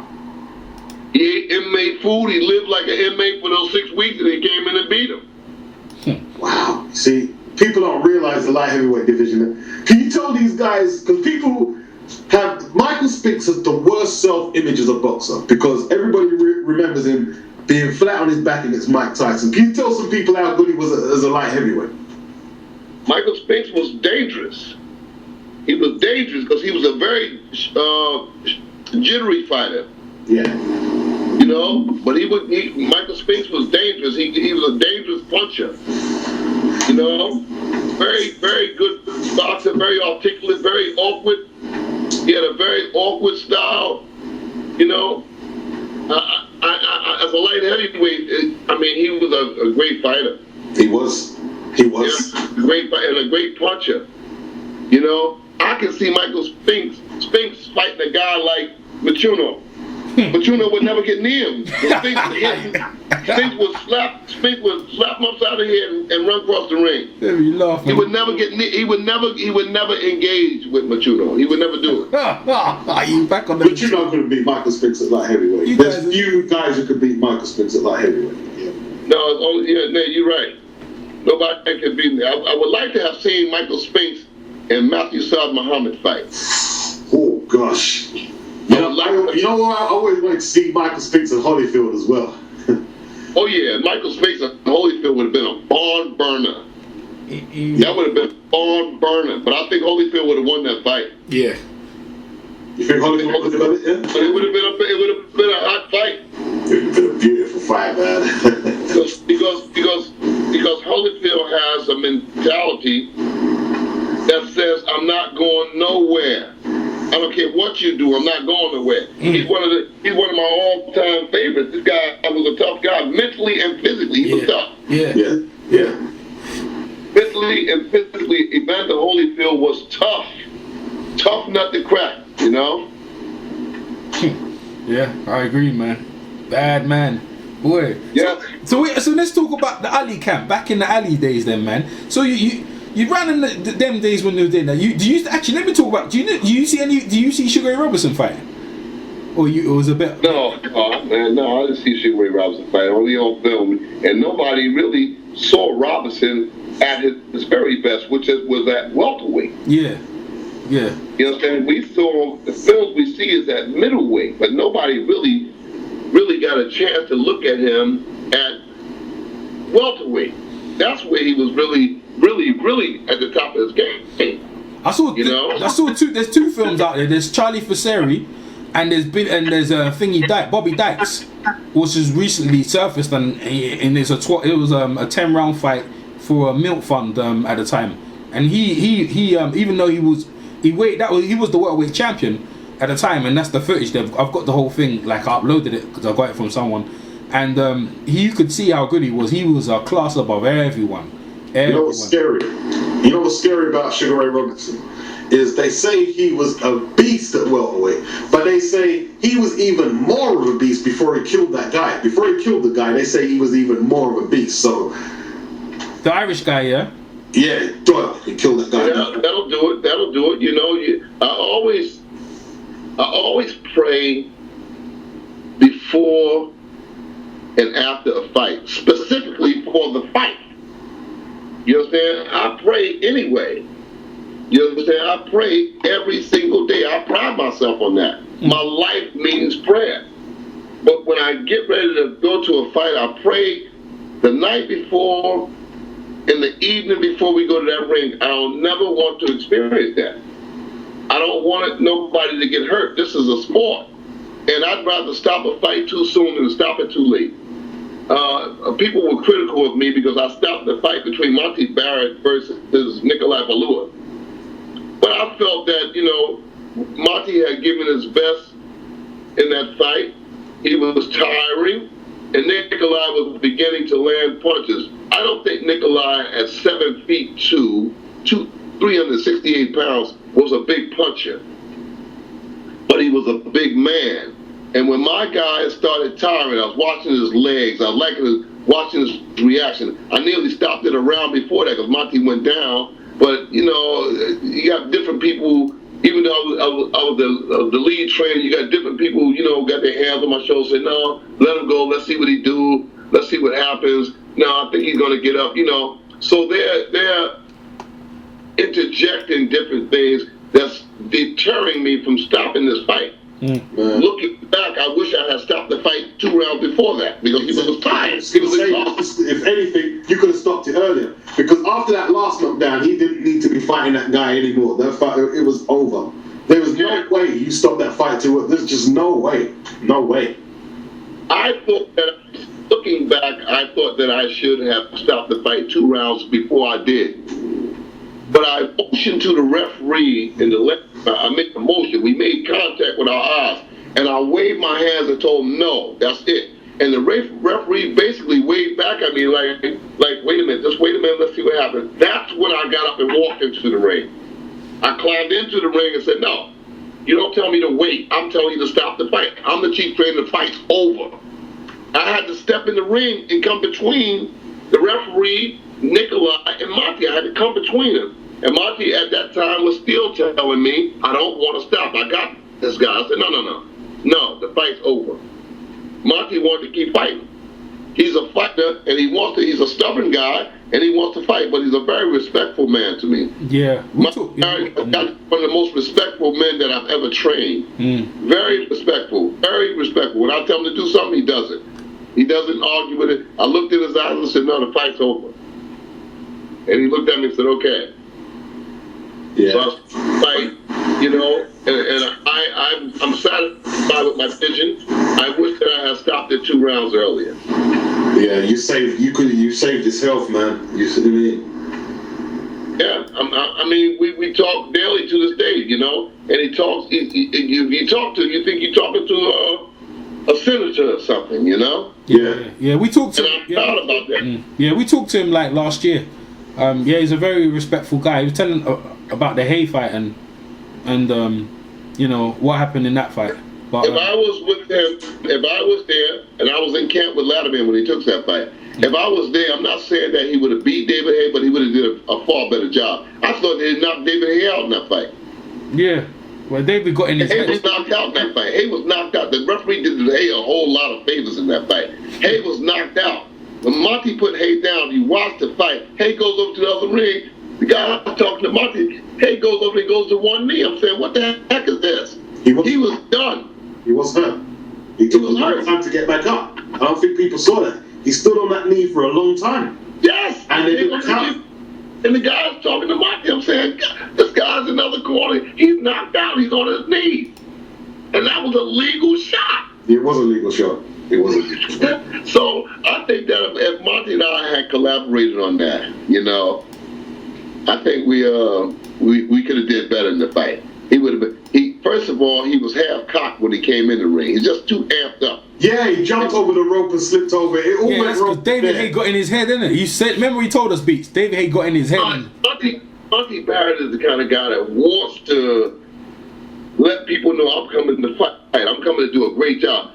He ate inmate food. He lived like an inmate for those 6 weeks, and he came in and beat him. Wow. See, people don't realize the light heavyweight division. Can you tell these guys, because people have, Michael Spinks as the worst self-image as a boxer, because everybody remembers him being flat on his back against Mike Tyson. Can you tell some people how good he was as a light heavyweight? Michael Spinks was dangerous. He was dangerous because he was a very jittery fighter. Yeah. You know, but Michael Spinks was dangerous. He was a dangerous puncher. You know, very, very good boxer, very articulate, very awkward. He had a very awkward style. You know, as a light heavyweight, I mean, he was a great fighter. He was. Yeah, great fighter and a great puncher. You know, I can see Michael Spinks fighting a guy like Machuno. Machuno would never get near him. Spinks would slap him upside the head and run across the ring. He would never get near. He would never engage with Machuno. He would never do it. You back on the. But you're not going to beat Michael Spinks at light heavyweight. There's few guys who could beat Michael Spinks at light heavyweight. Yeah. No, you're right. Nobody can beat me. I would like to have seen Michael Spinks and Matthew Saad Muhammad fight. Oh gosh. You know what? I always like to see Michael Spinks and Holyfield as well. Oh yeah, Michael Spinks and Holyfield would have been a barn burner. That would have been a barn burner. But I think Holyfield would have won that fight. Yeah. You think Holyfield would have done it? Yeah. But it would have been a hot fight. It would have been a beautiful fight, man. because Holyfield has a mentality that says, I'm not going nowhere. I don't care what you do, I'm not going nowhere. He's one of my all-time favorites. This guy was a tough guy, mentally and physically. He was tough. Yeah. Mentally and physically, Evander Holyfield was tough. Tough nut to crack, you know? Yeah, I agree, man. Bad man. Boy. Yeah. So let's talk about the Ali camp, back in the Ali days then, man. So you ran in them days when they were doing that. Let me talk about. Do you see Sugar Ray Robinson fighting? Or it was a bit. No, I didn't see Sugar Ray Robinson fighting. Only on film, and nobody really saw Robinson at his very best, which was at welterweight. Yeah. You know what I'm saying? We saw the films we see is at middleweight, but nobody really got a chance to look at him at welterweight. That's where he was really at the top of his game. I saw two. There's two films out there. There's Charlie Frazier, and there's Bobby Dykes, which has recently surfaced, and there's it was a 10-round fight for a milk fund at the time, and he even though he was the welterweight champion at the time, and that's the footage. I've got the whole thing, like I uploaded it because I got it from someone, and you could see how good he was. He was a class above everyone. You know what's scary? You know what's scary about Sugar Ray Robinson is they say he was a beast at welterweight, but they say he was even more of a beast before he killed that guy. Before he killed the guy, they say he was even more of a beast. So the Irish guy, yeah. Yeah, he killed that guy. Yeah, that'll do it. You know, I always pray before and after a fight, specifically for the fight. You understand? I pray anyway. You understand? I pray every single day. I pride myself on that. My life means prayer. But when I get ready to go to a fight, I pray the night before, in the evening before we go to that ring. I don't never want to experience that. I don't want nobody to get hurt. This is a sport. And I'd rather stop a fight too soon than stop it too late. People were critical of me because I stopped the fight between Monty Barrett versus Nikolai Valua. But I felt that, you know, Monty had given his best in that fight. He was tiring, and Nikolai was beginning to land punches. I don't think Nikolai at 7 feet 2, 368 pounds, was a big puncher. But he was a big man. And when my guy started tiring, I was watching his legs, I was watching his reaction. I nearly stopped it a round before that because Monty went down. But, you know, you got different people, even though I was the lead trainer, you got different people, you know, got their hands on my shoulders, say, no, let him go, let's see what he do, let's see what happens. No, I think he's going to get up, you know. So they're interjecting different things that's deterring me from stopping this fight. Looking back, I wish I had stopped the fight 2 rounds before that because he was tired. He was exhausted. If anything, you could have stopped it earlier because after that last knockdown, he didn't need to be fighting that guy anymore. That fight, it was over. There was no way you stopped that fight too. There's just no way. No way. I thought that, looking back, I thought that I should have stopped the fight 2 rounds before I did. But I motioned to the referee in the left. I made a motion. We made contact with our eyes, and I waved my hands and told him, no, that's it. And the referee basically waved back at me like, wait a minute, just wait a minute, let's see what happens. That's when I got up and walked into the ring. I climbed into the ring and said, no, you don't tell me to wait. I'm telling you to stop the fight. I'm the chief trainer. The fight's over. I had to step in the ring and come between the referee, Nikolai, and Monty. I had to come between them. And Monty at that time was still telling me, I don't want to stop. I got this guy. I said, no, the fight's over. Monty wanted to keep fighting. He's a fighter, and he's a stubborn guy, and he wants to fight, but he's a very respectful man to me. Yeah. One of the most respectful men that I've ever trained. Very respectful, very respectful. When I tell him to do something, he does it. He doesn't argue with it. I looked in his eyes and said, no, the fight's over. And he looked at me and said, okay. Yeah. So I fight, you know, and I'm satisfied with my decision. I wish that I had stopped it 2 rounds earlier. Yeah, you saved his health, man. You see what I mean? Yeah, I mean, we talk daily to this day, you know, and he talks. You talk to, you think you're talking to a senator or something, you know? Yeah. We talked to him. I'm proud about that. Yeah, we talked to him like last year. He's a very respectful guy. He was telling about the Haye fight and you know what happened in that fight. But if I was with him, if I was there and I was in camp with Wladimir when he took that fight, if I was there, I'm not saying that he would have beat David Haye, but he would have did a far better job. I thought they knocked David Haye out in that fight. Yeah, well, David got in his head. Haye was knocked out in that fight. Haye was knocked out. The referee did Haye a whole lot of favors in that fight. Haye was knocked out. When Monty put Haye down, you watch the fight. Haye goes over to the other ring. The guy I'm talking to, Monty, Haye goes over and goes to one knee. I'm saying, what the heck is this? He was done. He was hurt. He took a long time to get back up. I don't think people saw that. He stood on that knee for a long time. Yes. And they didn't count. And the guy's talking to Monty. I'm saying, this guy's in another corner. He's knocked out. He's on his knees. And that was a legal shot. It was a legal shot. It was a legal shot. So I think that if Monty and I had collaborated on that, you know, I think we could have did better in the fight. He would have been. First of all, he was half cocked when he came in the ring. He's just too amped up. Yeah, he jumped over the rope and slipped over. It all went wrong. David Haye got in his head, didn't it? You said, remember he told us, Beats. David Haye got in his head. Monty Barrett is the kind of guy that wants to let people know I'm coming to fight. I'm coming to do a great job.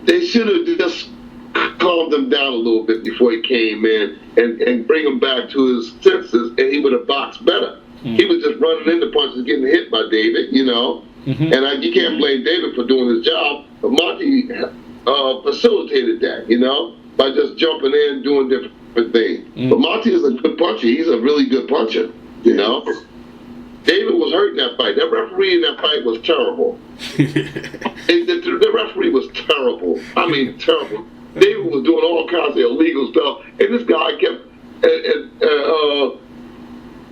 They should have just calmed him down a little bit before he came in and bring him back to his senses, and he would have boxed better. He was just running into punches, getting hit by David, you know. And you can't blame David for doing his job, but Monty facilitated that, you know, by just jumping in, doing different things. But Monty is a good puncher. He's a really good puncher, you know. David was hurt in that fight. That referee in that fight was terrible. The referee was terrible. I mean, terrible. David was doing all kinds of illegal stuff, and this guy kept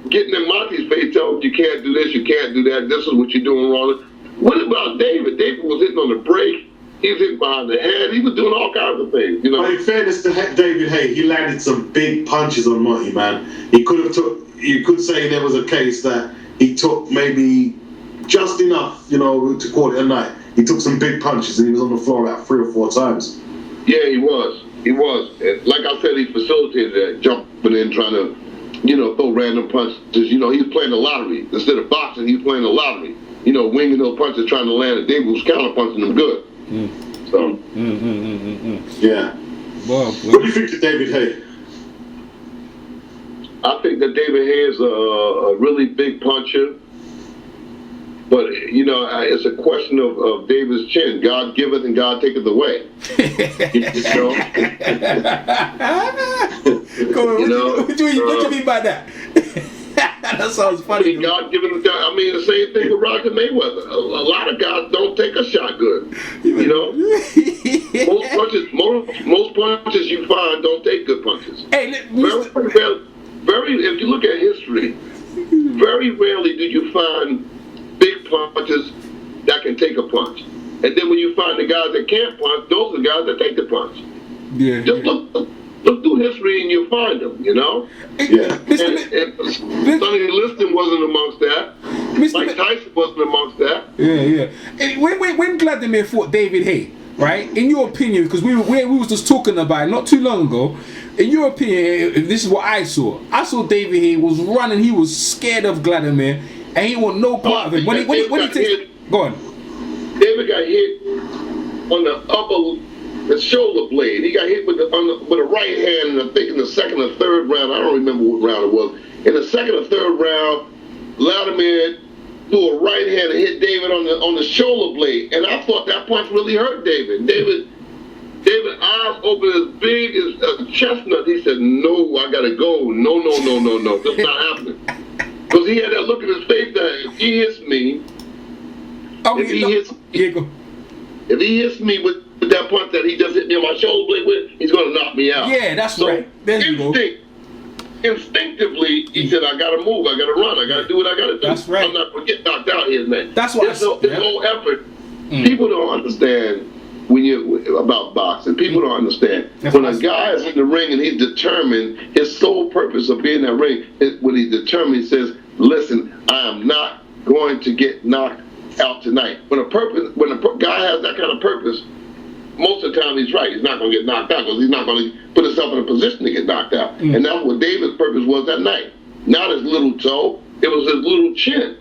getting in Monty's face, telling him, you can't do this, you can't do that, this is what you're doing wrong. What about David? David was hitting on the brake. He was hitting behind the head. He was doing all kinds of things, you know. But in fairness to David Haye, he landed some big punches on Monty, man. He could have took. You could say there was a case that he took maybe just enough, you know, to call it a night. He took some big punches and he was on the floor about 3 or 4 times. Yeah, he was. He was. And like I said, he facilitated that, jumping in, trying to, you know, throw random punches. You know, he was playing the lottery. Instead of boxing, he was playing the lottery. You know, winging those punches, trying to land, and David was counter-punching them good. So. Yeah. Well, what do you think of David Haye? I think that David Haye is a really big puncher. But, you know, it's a question of David's chin. God giveth and God taketh away. You know? What do you mean by that? That sounds funny. God given the guy. I mean, the same thing with Roger Mayweather. A lot of guys don't take a shot good. You know, most punches you find don't take good punches. Hey, very. If you look at history, very rarely do you find big punches that can take a punch. And then when you find the guys that can't punch, those are the guys that take the punch. Yeah. Just look through history and you'll find them, you know? Yeah. Sonny Liston wasn't amongst that. Mike Tyson wasn't amongst that. Yeah. And when Wladimir fought David Haye, right? In your opinion, because we was just talking about it not too long ago, in your opinion, this is what I saw. I saw David Haye was running, he was scared of Wladimir, and he want no part of it. When he takes... Go on. David got hit on the shoulder blade. He got hit with a right hand, and I think in the second or third round, I don't remember what round it was. In the second or third round, Wladimir threw a right hand and hit David on the shoulder blade, and I thought that punch really hurt David. David eyes open as big as a chestnut. He said, "No, I gotta go. No, that's not happening." Because he had that look in his face that if he hits me, if he hits me with that punch that he just hit me on my shoulder blade with, he's gonna knock me out. Yeah, that's right. There you go. Instinctively, he said, "I gotta move, I gotta run, I gotta do what I gotta do." That's right. I'm not gonna get knocked out here, man. That's what this whole effort. People don't understand about boxing. People don't understand. When a guy is in the ring and he's determined, his sole purpose of being in that ring is when he's determined, he says, "Listen, I am not going to get knocked out tonight." When a guy has that kind of purpose, most of the time he's right. He's not going to get knocked out because he's not going to put himself in a position to get knocked out. And that's what David's purpose was that night. Not his little toe, it was his little chin.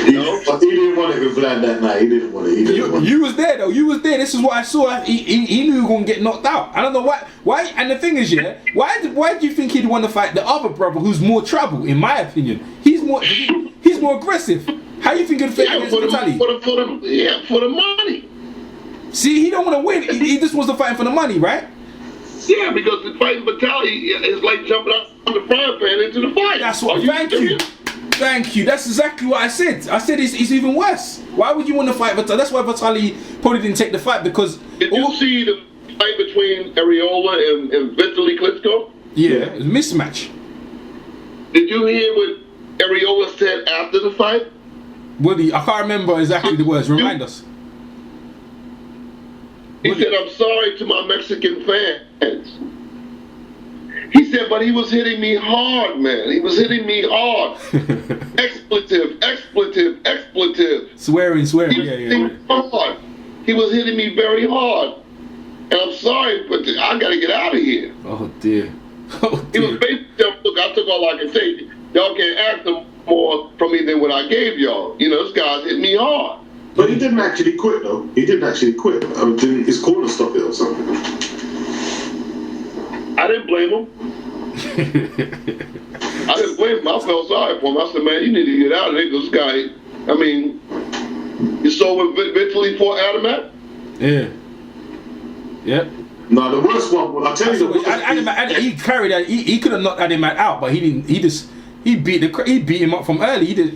He didn't want it with Vlad that night. He didn't want it. You was there though. You was there. This is what I saw. He knew he was gonna get knocked out. I don't know why. Why? And the thing is, yeah, why do you think he'd want to fight the other brother who's more trouble? In my opinion, he's more aggressive. How you think he'd fight against Vitaly? For the money. See, he don't want to win. He just wants to fight for the money, right? Yeah, because the fighting Vitaly is like jumping out of the frying pan into the fire. That's what. Thank you. That's exactly what I said. I said it's even worse. Why would you want to fight Vitaly? That's why Vitaly probably didn't take the fight because. Did you see the fight between Areola and Vitaly Klitschko? Yeah, it was a mismatch. Did you hear what Areola said after the fight? Woody, I can't remember exactly the words. Remind us. He said, "I'm sorry to my Mexican fans." He said, "But he was hitting me hard, man. He was hitting me hard. expletive. Swearing. He was hitting me hard. He was hitting me very hard. And I'm sorry, but I got to get out of here." Oh, dear. He was basically, "Look, I took all I can take. Y'all can't ask them more from me than what I gave y'all. You know, this guy's hit me hard." But he didn't actually quit, though. He didn't actually quit. Didn't his corner stop it or something? I didn't blame him. I didn't blame him. I felt sorry for him. I said, "Man, you need to get out of there. This guy, I mean, you saw what Vitaly fought Adamat?" Yeah. Yep. No, the worst one. I'll tell you the worst. He carried that. He could have knocked Adamat out, but he didn't. He beat him up from early. He just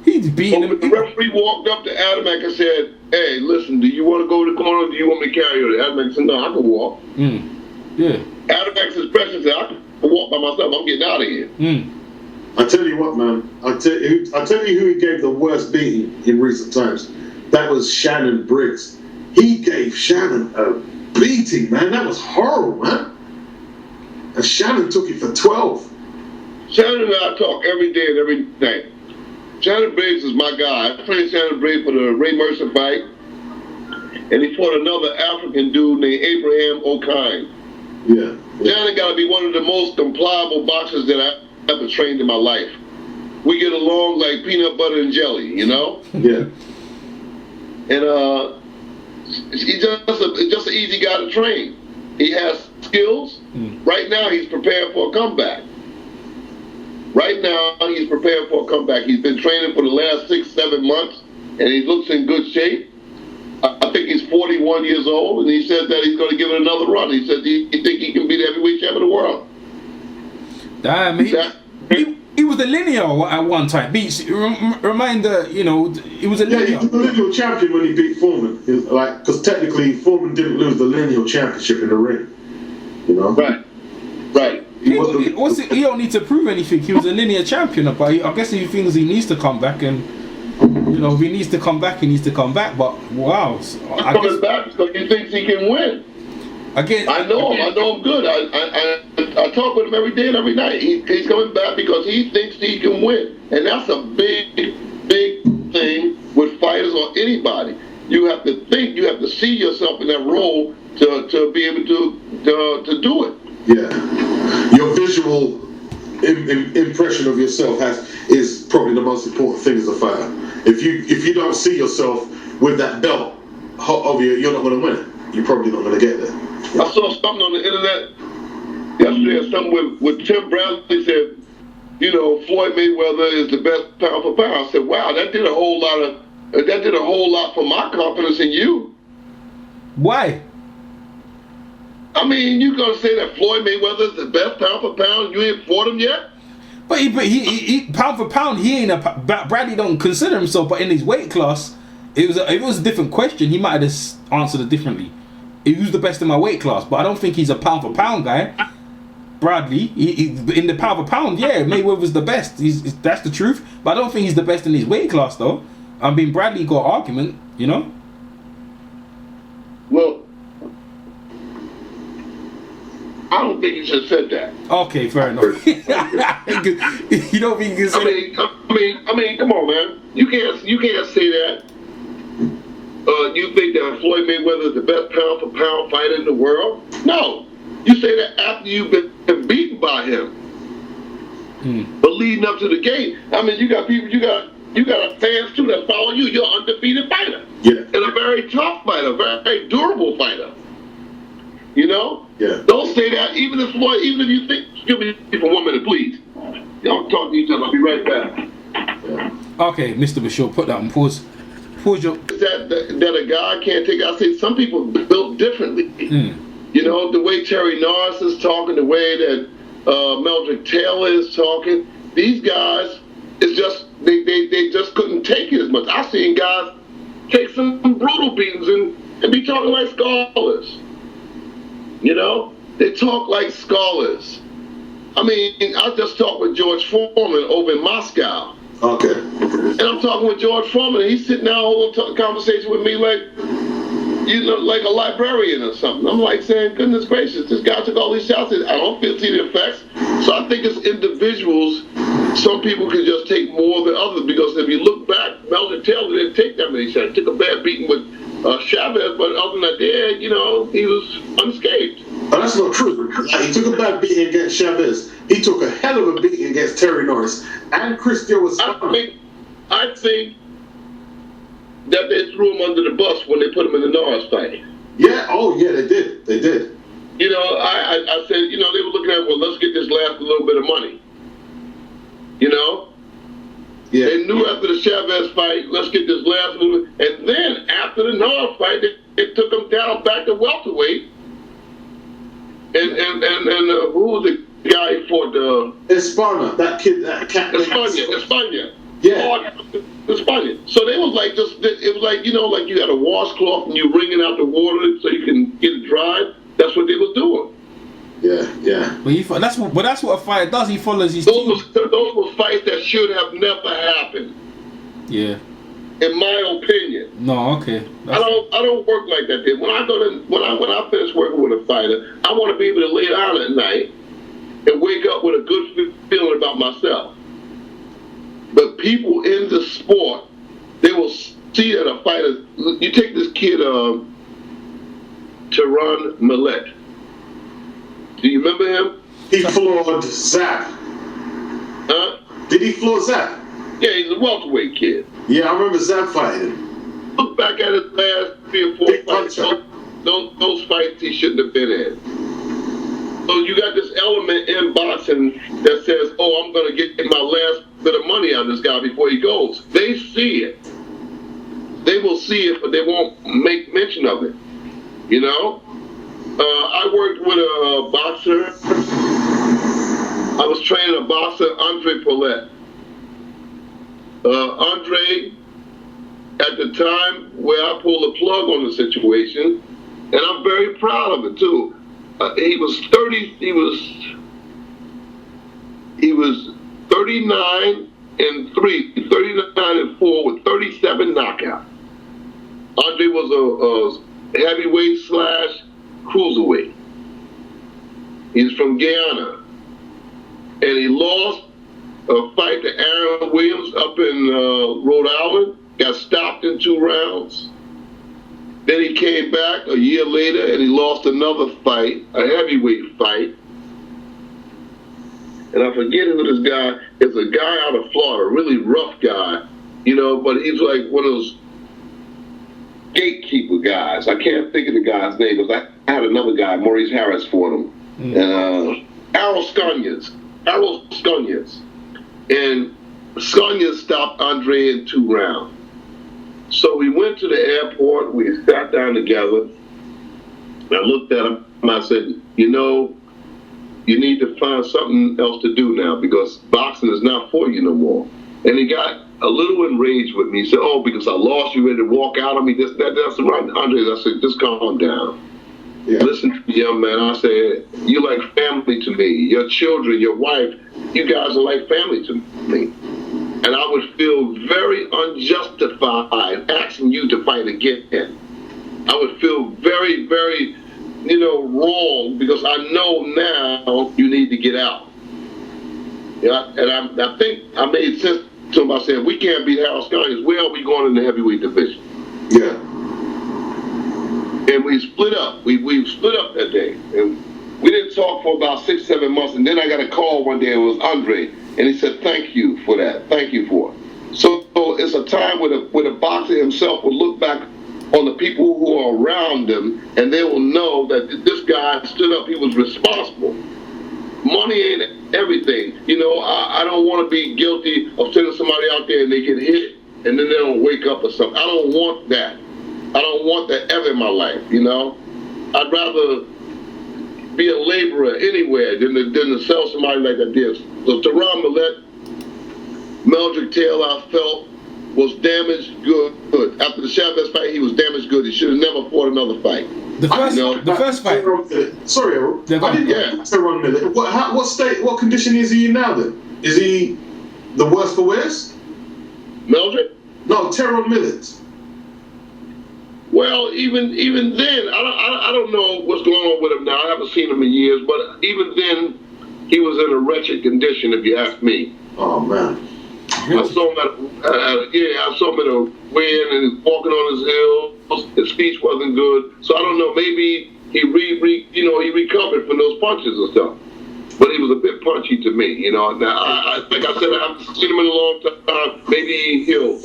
he's beating him. The referee walked up to Adamat and said, "Hey, listen, do you want to go to the corner or do you want me to carry you?" Adamat said, "No, I can walk." Yeah. Adamat's expression said, "I can walk by myself. I'm getting out of here." I tell you what, man. I tell you who he gave the worst beating in recent times. That was Shannon Briggs. He gave Shannon a beating, man. That was horrible, man. And Shannon took it for 12. Shannon and I talk every day and every night. Shannon Briggs is my guy. I played Shannon Briggs for the Ray Mercer fight, and he fought another African dude named Abraham O'Kine. Yeah. Shannon got to be one of the most compliable boxers that I ever trained in my life. We get along like peanut butter and jelly, you know? Yeah. And he's just an easy guy to train. He has skills. Right now, he's preparing for a comeback. He's been training for the last 6-7 months, and he looks in good shape. I think he's 41 years old, and he says that he's going to give it another run. He says he thinks he can be the heavyweight champion of the world. Damn, he was a linear at one time. Reminder, you know, he was a linear. Yeah, he was the lineal champion when he beat Foreman. Because technically, Foreman didn't lose the lineal championship in the ring. You know? Right. He don't need to prove anything. He was a linear champion, but I guess he thinks he needs to come back, and you know, if he needs to come back, he needs to come back. But wow, he's coming back because he thinks he can win. Again, I know him good. I talk with him every day and every night. He's coming back because he thinks he can win, and that's a big thing with fighters or anybody. You have to think. You have to see yourself in that role to be able to do it. Yeah, your visual impression of yourself is probably the most important thing as a fighter. If you don't see yourself with that belt of you, you're not going to win it. You're probably not going to get there. I saw something on the internet yesterday, something with Tim Bradley said, you know, Floyd Mayweather is the best pound for pound. I said, wow, that did a whole lot for my confidence in you. Why? I mean, you gonna say that Floyd Mayweather is the best pound for pound? You ain't fought him yet? But he pound for pound, he ain't Bradley don't consider himself, but in his weight class, if it was a different question, he might have answered it differently. Who's the best in my weight class? But I don't think he's a pound for pound guy. Bradley, in the pound for pound, yeah, Mayweather's the best. That's the truth. But I don't think he's the best in his weight class, though. I mean, Bradley got argument, you know. Well, I don't think you should have said that. Okay, fair enough. You don't think you can say that? I mean, come on, man. You can't say that. You think that Floyd Mayweather is the best pound for pound fighter in the world? No. You say that after you've been beaten by him. But leading up to the game, I mean, you got people, you got fans too that follow you. You're an undefeated fighter. Yeah. And a very tough fighter, very durable fighter. You know? Yeah. Don't say that. Even if you think, excuse me for 1 minute, please. Y'all talk to each other. I'll be right back. Yeah. Okay, Mr. Bashir, put that on pause. Pause your... That a guy can't take. I say some people built differently. You know, the way Terry Norris is talking, the way that Meldrick Taylor is talking, these guys, it's just, they just couldn't take it as much. I've seen guys take some brutal beatings and be talking like scholars. You know? They talk like scholars. I mean, I just talked with George Foreman over in Moscow. Okay. And I'm talking with George Foreman, and he's sitting down holding a conversation with me like, you know, like a librarian or something. I'm like saying, goodness gracious, this guy took all these shots. I don't see the effects. So I think it's individuals. Some people can just take more than others, because if you look back, Meldrick Taylor didn't take that many shots. He took a bad beating with Chavez, but other than that, you know, he was unscathed. Oh, that's not true. He took a bad beating against Chavez. He took a hell of a beating against Terry Norris and Christian was. I think that they threw him under the bus when they put him in the Norris fight. Yeah. Oh, yeah. They did. You know, I said, you know, they were looking at, well, let's get this last little bit of money. You know. Yeah. They knew after the Chavez fight, let's get this last little. And then after the Norris fight, they took him down back to welterweight. And who was the guy who fought Espana, that kid, that cat. Espana. Yeah. Espana. So they was like it was like, you know, like you had a washcloth and you wringing out the water so you can get it dried. That's what they was doing. Yeah. But that's what a fighter does. He follows his Those team. were fights that should have never happened. Yeah. In my opinion. No, okay. I don't work like that. When I finish working with a fighter, I want to be able to lay down at night and wake up with a good feeling about myself. But people in the sport, they will see that a fighter. You take this kid, Tyron Millette. Do you remember him? He floored Zap. Huh? Did he floor Zap? Yeah, he's a welterweight kid. Yeah, I remember Zap fighting him. Look back at his last 3 or 4 Big fights. puncher. Those fights he shouldn't have been in. So you got this element in boxing that says, "Oh, I'm going to get my last bit of money on this guy before he goes." They see it. They will see it, but they won't make mention of it. You know? I worked with a boxer. I was training a boxer, Andre Paulette. Andre, at the time where I pulled the plug on the situation, and I'm very proud of it too. He was 39-4 with 37 knockouts. Andre was a heavyweight / cruiserweight. He's from Guyana. And he lost a fight to Aaron Williams up in Rhode Island. Got stopped in 2 rounds. Then he came back a year later and he lost another fight, a heavyweight fight. And I forget who this guy is. A guy out of Florida, a really rough guy, you know, but he's like one of those gatekeeper guys. I can't think of the guy's name because I had another guy, Maurice Harris, for him. Errol Sconias. And Sconias stopped Andre in 2 rounds. So we went to the airport, we sat down together. I looked at him and I said, you know, you need to find something else to do now because boxing is not for you no more. And he got a little enraged with me. He said, oh, because I lost, you ready to walk out on me, this, that, that's right. Andre, I said, just calm down. Yeah. Listen to me, young man. I said, you're like family to me. Your children, your wife, you guys are like family to me. And I would feel very unjustified asking you to fight again. I would feel very, very, wrong because I know now you need to get out. Yeah, and I think I made sense to him by saying, we can't beat Harold Sconias. Where are we going in the heavyweight division? Yeah. And we split up. We split up that day. And we didn't talk for about 6-7 months. And then I got a call one day. It was Andre. And he said, thank you for that. Thank you for it. So it's a time where the boxer himself will look back on the people who are around him, and they will know that this guy stood up. He was responsible. Money ain't everything. I don't want to be guilty of sending somebody out there and they get hit, and then they don't wake up or something. I don't want that. I don't want that ever in my life, I'd rather be a laborer anywhere than to sell somebody like I did. So Tyron Millette, Meldrick Taylor, I felt, was damaged good. After the Chavez fight, he was damaged good. He should have never fought another fight. The first fight. Sorry, Errol. I didn't get Tyron Millette. What condition is he in now then? Is he the worst for wears? Meldrick? No, Tyron Millette. Well, even then, I don't know what's going on with him now. I haven't seen him in years, but even then, he was in a wretched condition, if you ask me. Oh man. I saw him I saw him at a weigh-in and he's walking on his heels. His speech wasn't good, so I don't know. Maybe he recovered from those punches and stuff, but he was a bit punchy to me. Now, like I said, I haven't seen him in a long time. Maybe he healed.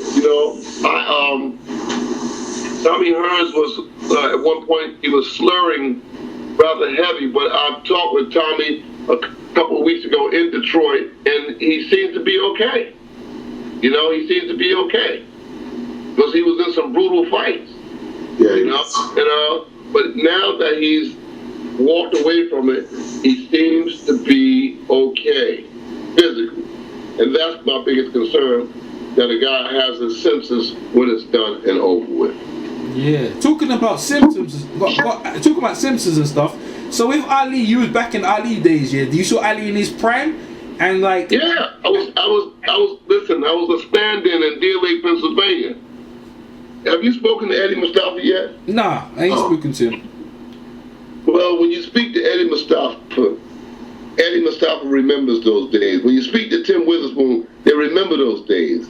Tommy Hearns was at one point he was slurring rather heavy, but I talked with Tommy a couple of weeks ago in Detroit, and he seemed to be okay. He seemed to be okay because he was in some brutal fights. Yeah, but now that he's walked away from it, he seems to be okay physically, and that's my biggest concern, that a guy has his senses when it's done and over with. Yeah, talking about symptoms and stuff. So with Ali, you was back in Ali days, yeah? You saw Ali in his prime, and like Yeah, I was. Listen, I was a stand-in in Deer Lake, Pennsylvania. Have you spoken to Eddie Mustafa yet? nah, I ain't spoken to him. Well, when you speak to Eddie Mustafa remembers those days. When you speak to Tim Witherspoon, they remember those days.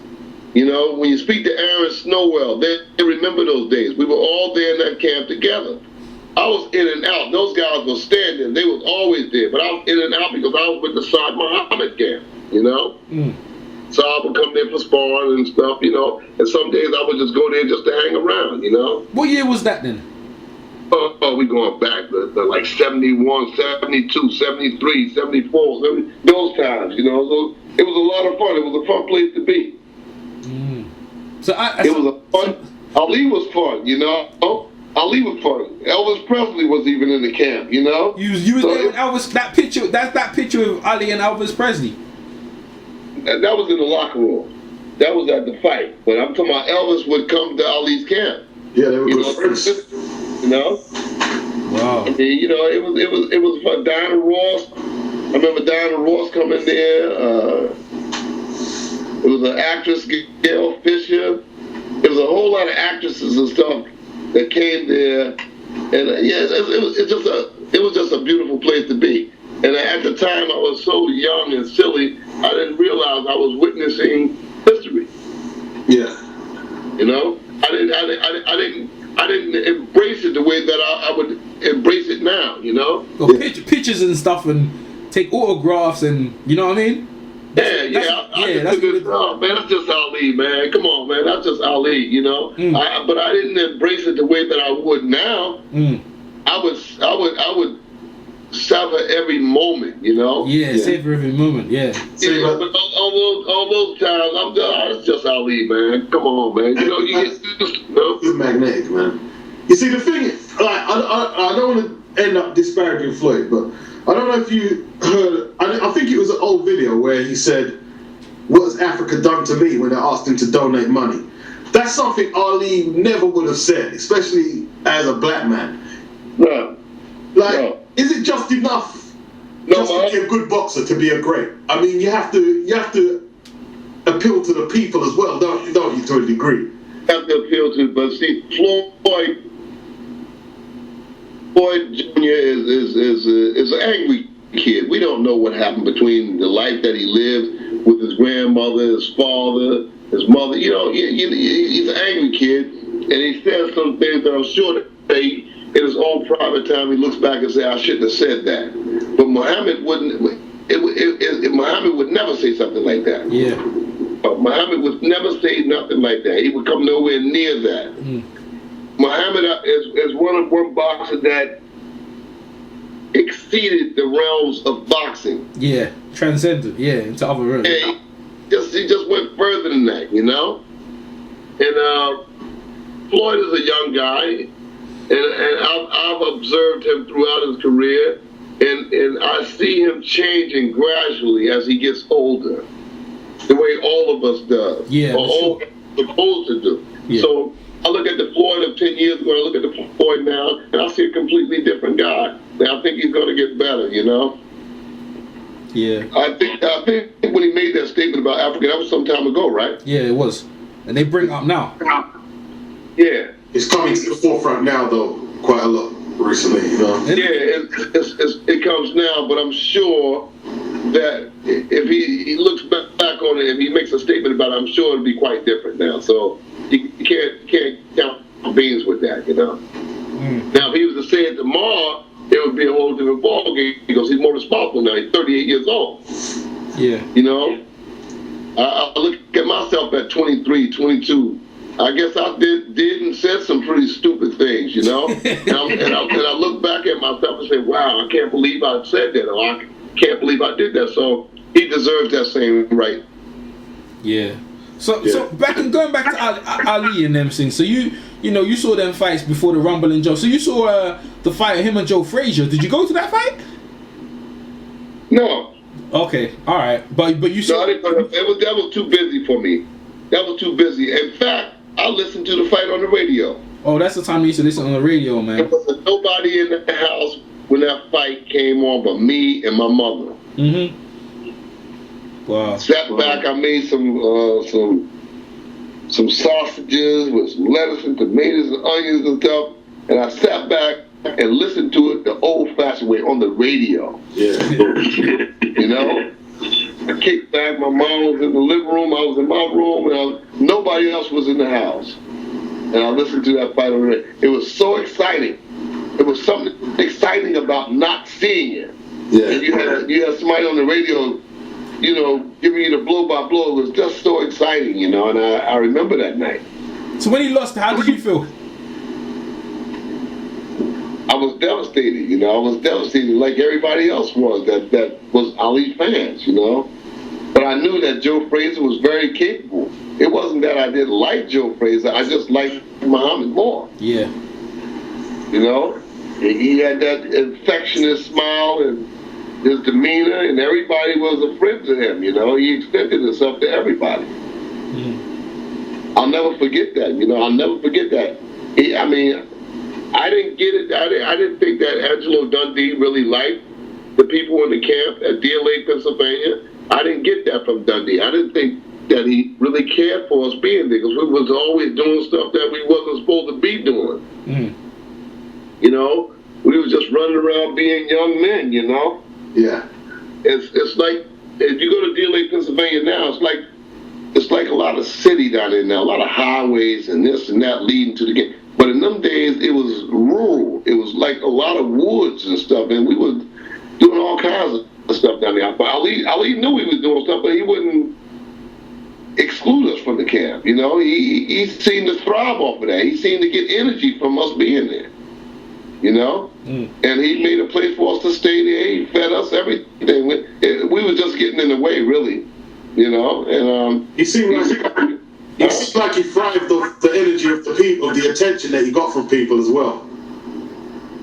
You know, when you speak to Aaron Snowell, they remember those days. We were all there in that camp together. I was in and out. Those guys were standing. They was always there. But I was in and out because I was with the Saad Muhammad camp, you know? So I would come there for sparring and stuff, you know? And some days I would just go there just to hang around, you know? What year was that then? Oh, we going back to like 71, 72, 73, 74, those times, you know? So it was a lot of fun. It was a fun place to be. It was a fun. Ali was fun, you know? Ali was fun. Elvis Presley was even in the camp, you know? You was there with Elvis. That picture of Ali and Elvis Presley. That was in the locker room. That was at the fight. But I'm talking about Elvis would come to Ali's camp. Yeah, they were good friends. You know? Wow. I mean, you know, it was fun. Diana Ross. I remember Diana Ross coming there. It was an actress, Gail Fisher. There was a whole lot of actresses and stuff that came there, and yeah, it was just a beautiful place to be. And at the time, I was so young and silly, I didn't realize I was witnessing history. Yeah. You know, I didn't embrace it the way that I would embrace it now. You know. Well, pictures and stuff, and take autographs, and you know what I mean. I just took it, oh, man, that's just Ali, man. Come on, man, that's just Ali, you know. But I didn't embrace it the way that I would now. I would savor every moment, you know. Yeah, savor every moment. Yeah. But all those times, it's just Ali, man. Come on, man. You know, He's magnetic, man. You see, the thing is, like, I don't want to end up disparaging Floyd, but I don't know if you heard, I think it was an old video where he said, "What has Africa done to me?" when they asked him to donate money. That's something Ali never would have said, especially as a black man. No. Is it just enough to be a good boxer to be a great? I mean, you have to appeal to the people as well, don't you, to a degree? You have to appeal to, but see, Floyd Jr. is an angry kid. We don't know what happened between the life that he lived with his grandmother, his father, his mother. You know, he's an angry kid, and he says some things that I'm sure that in his own private time he looks back and says, "I shouldn't have said that." But Muhammad wouldn't. Muhammad would never say something like that. Yeah. Muhammad would never say nothing like that. He would come nowhere near that. Muhammad is one boxer that exceeded the realms of boxing. Yeah, transcended. Yeah, into other realms. Yeah, he just went further than that, you know. And Floyd is a young guy, and I've observed him throughout his career, and I see him changing gradually as he gets older, the way all of us do. Yeah, or all of us are supposed to do. Yeah. So I look at the Floyd of 10 years ago, I look at the Floyd now, and I see a completely different guy. And I think he's going to get better, you know? Yeah. I think when he made that statement about Africa, that was some time ago, right? Yeah, it was. And they bring it up now. Yeah. It's coming to the forefront now, though, quite a lot recently, you know? Yeah, it comes now, but I'm sure that if he looks back on it, if he makes a statement about it, I'm sure it'll be quite different now. So you can't count beans with that, you know. Now, if he was to say it tomorrow, it would be a whole different ballgame because he's more responsible now. He's 38 years old. Yeah. You know, I look at myself at 23, 22. I guess I did and said some pretty stupid things, you know. and I look back at myself and say, "Wow, I can't believe I said that," or "I can't believe I did that." So he deserves that same right. Yeah. So going back to Ali and them things. So you saw them fights before the Rumble and Joe. So you saw the fight of him and Joe Frazier. Did you go to that fight? No. Okay. All right. But you saw. No, that was too busy for me. That was too busy. In fact, I listened to the fight on the radio. Oh, that's the time you used to listen on the radio, man. There wasn't nobody in the house when that fight came on, but me and my mother. Mm-hmm. Wow. Sat back, I made some sausages with some lettuce and tomatoes and onions and stuff, and I sat back and listened to it the old-fashioned way on the radio. Yeah. You know? I kicked back, my mom was in the living room, I was in my room, and nobody else was in the house. And I listened to that fight on the radio. It was so exciting. There was something exciting about not seeing it. Yeah. And you had somebody on the radio, you know, giving you the blow by blow. It was just so exciting, you know, and I remember that night. So when he lost, how did you feel? I was devastated, you know. I was devastated like everybody else was that was Ali fans, you know. But I knew that Joe Frazier was very capable. It wasn't that I didn't like Joe Frazier. I just liked Muhammad more. Yeah. You know, he had that affectionate smile and his demeanor, and everybody was a friend to him, you know. He extended himself to everybody. Mm. I'll never forget that, you know. I'll never forget that. I didn't get it. I didn't think that Angelo Dundee really liked the people in the camp at Deer Lake, Pennsylvania. I didn't get that from Dundee. I didn't think that he really cared for us being there, because we was always doing stuff that we wasn't supposed to be doing. Mm. You know, we was just running around being young men, you know. Yeah. It's like, if you go to Deer Lake, Pennsylvania now, it's like a lot of city down there now, a lot of highways and this and that leading to the game. But in them days, it was rural. It was like a lot of woods and stuff, and we was doing all kinds of stuff down there. But Ali knew he was doing stuff, but he wouldn't exclude us from the camp. You know, he seemed to thrive off of that. He seemed to get energy from us being there. You know, and he made a place for us to stay there. He fed us everything. We were just getting in the way, really. You know, and he seemed like he thrived off the energy of the people, of the attention that he got from people as well.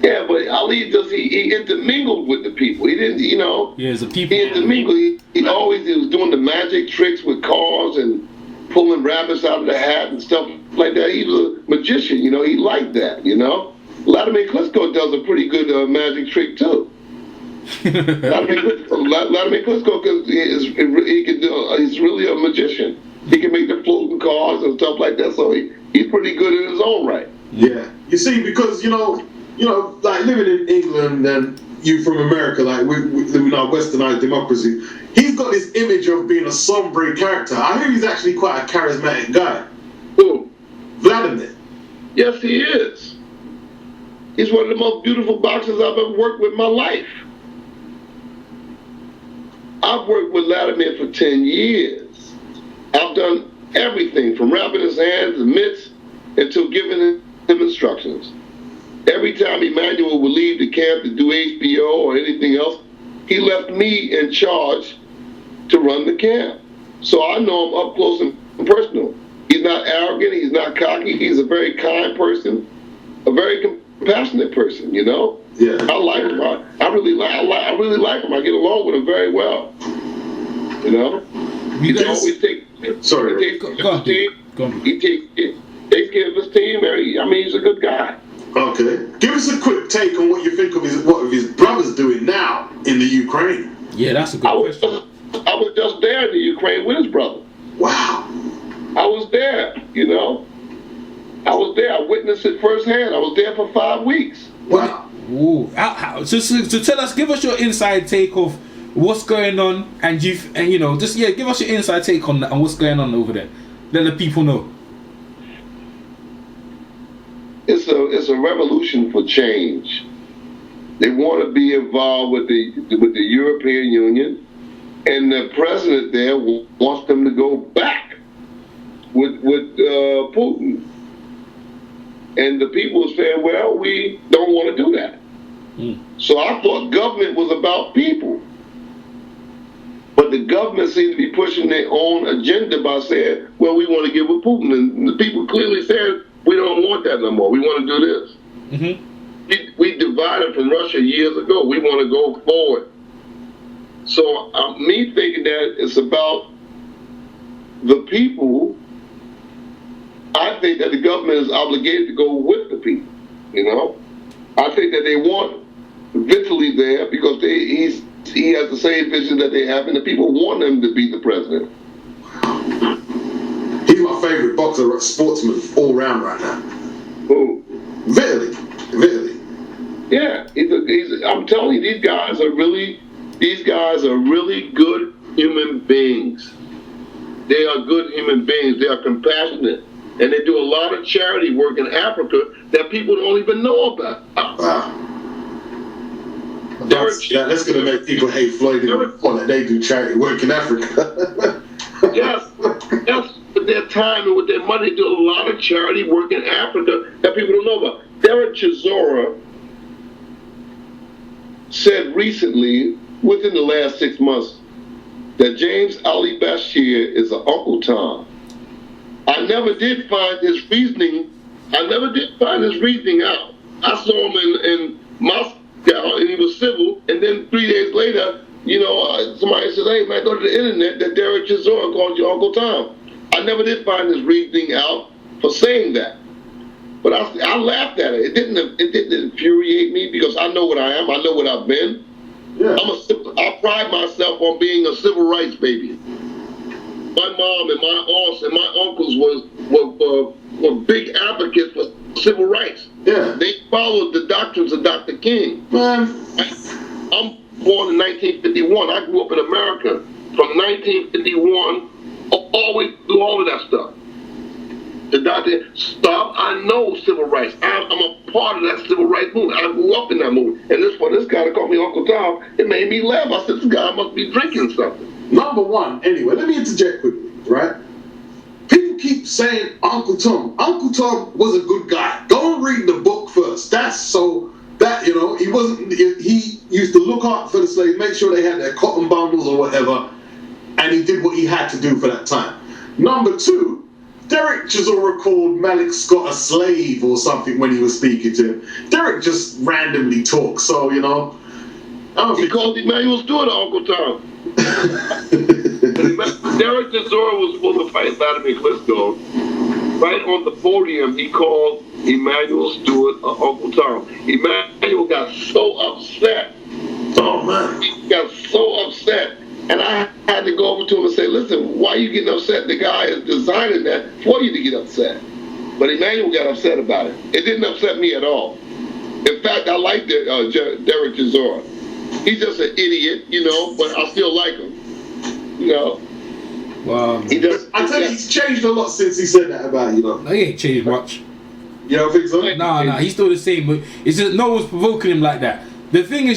Yeah, but Ali he intermingled with the people. He didn't, you know. Yeah, as a people. He intermingled. He was doing the magic tricks with cars and pulling rabbits out of the hat and stuff like that. He was a magician, you know. He liked that, you know. Vladimir Klitschko does a pretty good magic trick too. Vladimir Klitschko, he's really a magician. He can make the floating cars and stuff like that. So he's pretty good in his own right. Yeah, you see, because you know, like living in England and you from America, like we live in our westernized democracy. He's got this image of being a sombre character. I hear he's actually quite a charismatic guy. Who? Vladimir. Yes, he is. He's one of the most beautiful boxers I've ever worked with in my life. I've worked with Vladimir for 10 years. I've done everything from wrapping his hands and mitts until giving him instructions. Every time Emmanuel would leave the camp to do HBO or anything else, he left me in charge to run the camp. So I know him up close and personal. He's not arrogant, he's not cocky, he's a very kind person, a very compassionate person, you know? Yeah. I like him. I really like him. I get along with him very well. You know? He always takes care of his team. I mean, he's a good guy. Okay. Give us a quick take on what you think of his brothers doing now in the Ukraine. Yeah, that's a good question. I was just there in the Ukraine with his brother. Wow. I was there, you know. I was there. I witnessed it firsthand. I was there for 5 weeks. Wow. Ooh. So tell us, give us your inside take of what's going on, and give us your inside take on that and what's going on over there. Let the people know. It's a revolution for change. They want to be involved with the European Union, and the president there wants them to go back with Putin. And the people are saying, well, we don't want to do that. So I thought government was about people. But the government seems to be pushing their own agenda by saying, well, we want to get with Putin. And the people clearly said, we don't want that no more. We want to do this. Mm-hmm. We divided from Russia years ago. We want to go forward. So me thinking that it's about the people, I think that the government is obligated to go with the people, you know? I think that they want mentally there because he has the same vision that they have, and the people want him to be the president. He's my favorite boxer, sportsman, all round right now. Who? Really. Yeah, I'm telling you, these guys are really good human beings. They are good human beings. They are compassionate, and they do a lot of charity work in Africa that people don't even know about. Wow. That's going to make people hate Floyd that they do charity work in Africa. Yes. With their time and with their money, they do a lot of charity work in Africa that people don't know about. Derek Chisora said recently, within the last 6 months, that James Ali Bashir is an Uncle Tom. I never did find his reasoning out. I saw him in Moscow, and he was civil, and then 3 days later, somebody says, hey, man, go to the internet that Derek Chisora called you Uncle Tom. I never did find his reasoning out for saying that. But I laughed at it. It didn't infuriate me because I know what I am. I know what I've been. Yeah. I pride myself on being a civil rights baby. My mom and my aunts and my uncles were big advocates for civil rights. Yeah. They followed the doctrines of Dr. King. Man. I'm born in 1951. I grew up in America from 1951 all the way through all of that stuff. The doctor stop. I know civil rights. I'm a part of that civil rights movement. I grew up in that movement. And this guy that called me Uncle Tom, it made me laugh. I said, this guy must be drinking something. Number one, anyway, let me interject quickly, right? People keep saying Uncle Tom. Uncle Tom was a good guy. Go and read the book first. He used to look out for the slaves, make sure they had their cotton bundles or whatever, and he did what he had to do for that time. Number two, Derek Chisora called Malik Scott a slave or something when he was speaking to him. Derek just randomly talks, so, I don't He called Emmanuel Stewart Uncle Tom. Derek Chisora was supposed to fight Wladimir Klitschko. Right on the podium, he called Emmanuel Stewart Uncle Tom. Emmanuel got so upset. Oh, man. He got so upset. And I had to go over to him and say, listen, why are you getting upset? The guy is designing that for you to get upset. But Emmanuel got upset about it. It didn't upset me at all. In fact, I like Derek Chisora. He's just an idiot, but I still like him. Wow. I tell you, he's changed a lot since he said that about you, though. No, he ain't changed much. You don't think so? No, he's still the same. But it's just no one's provoking him like that. Let me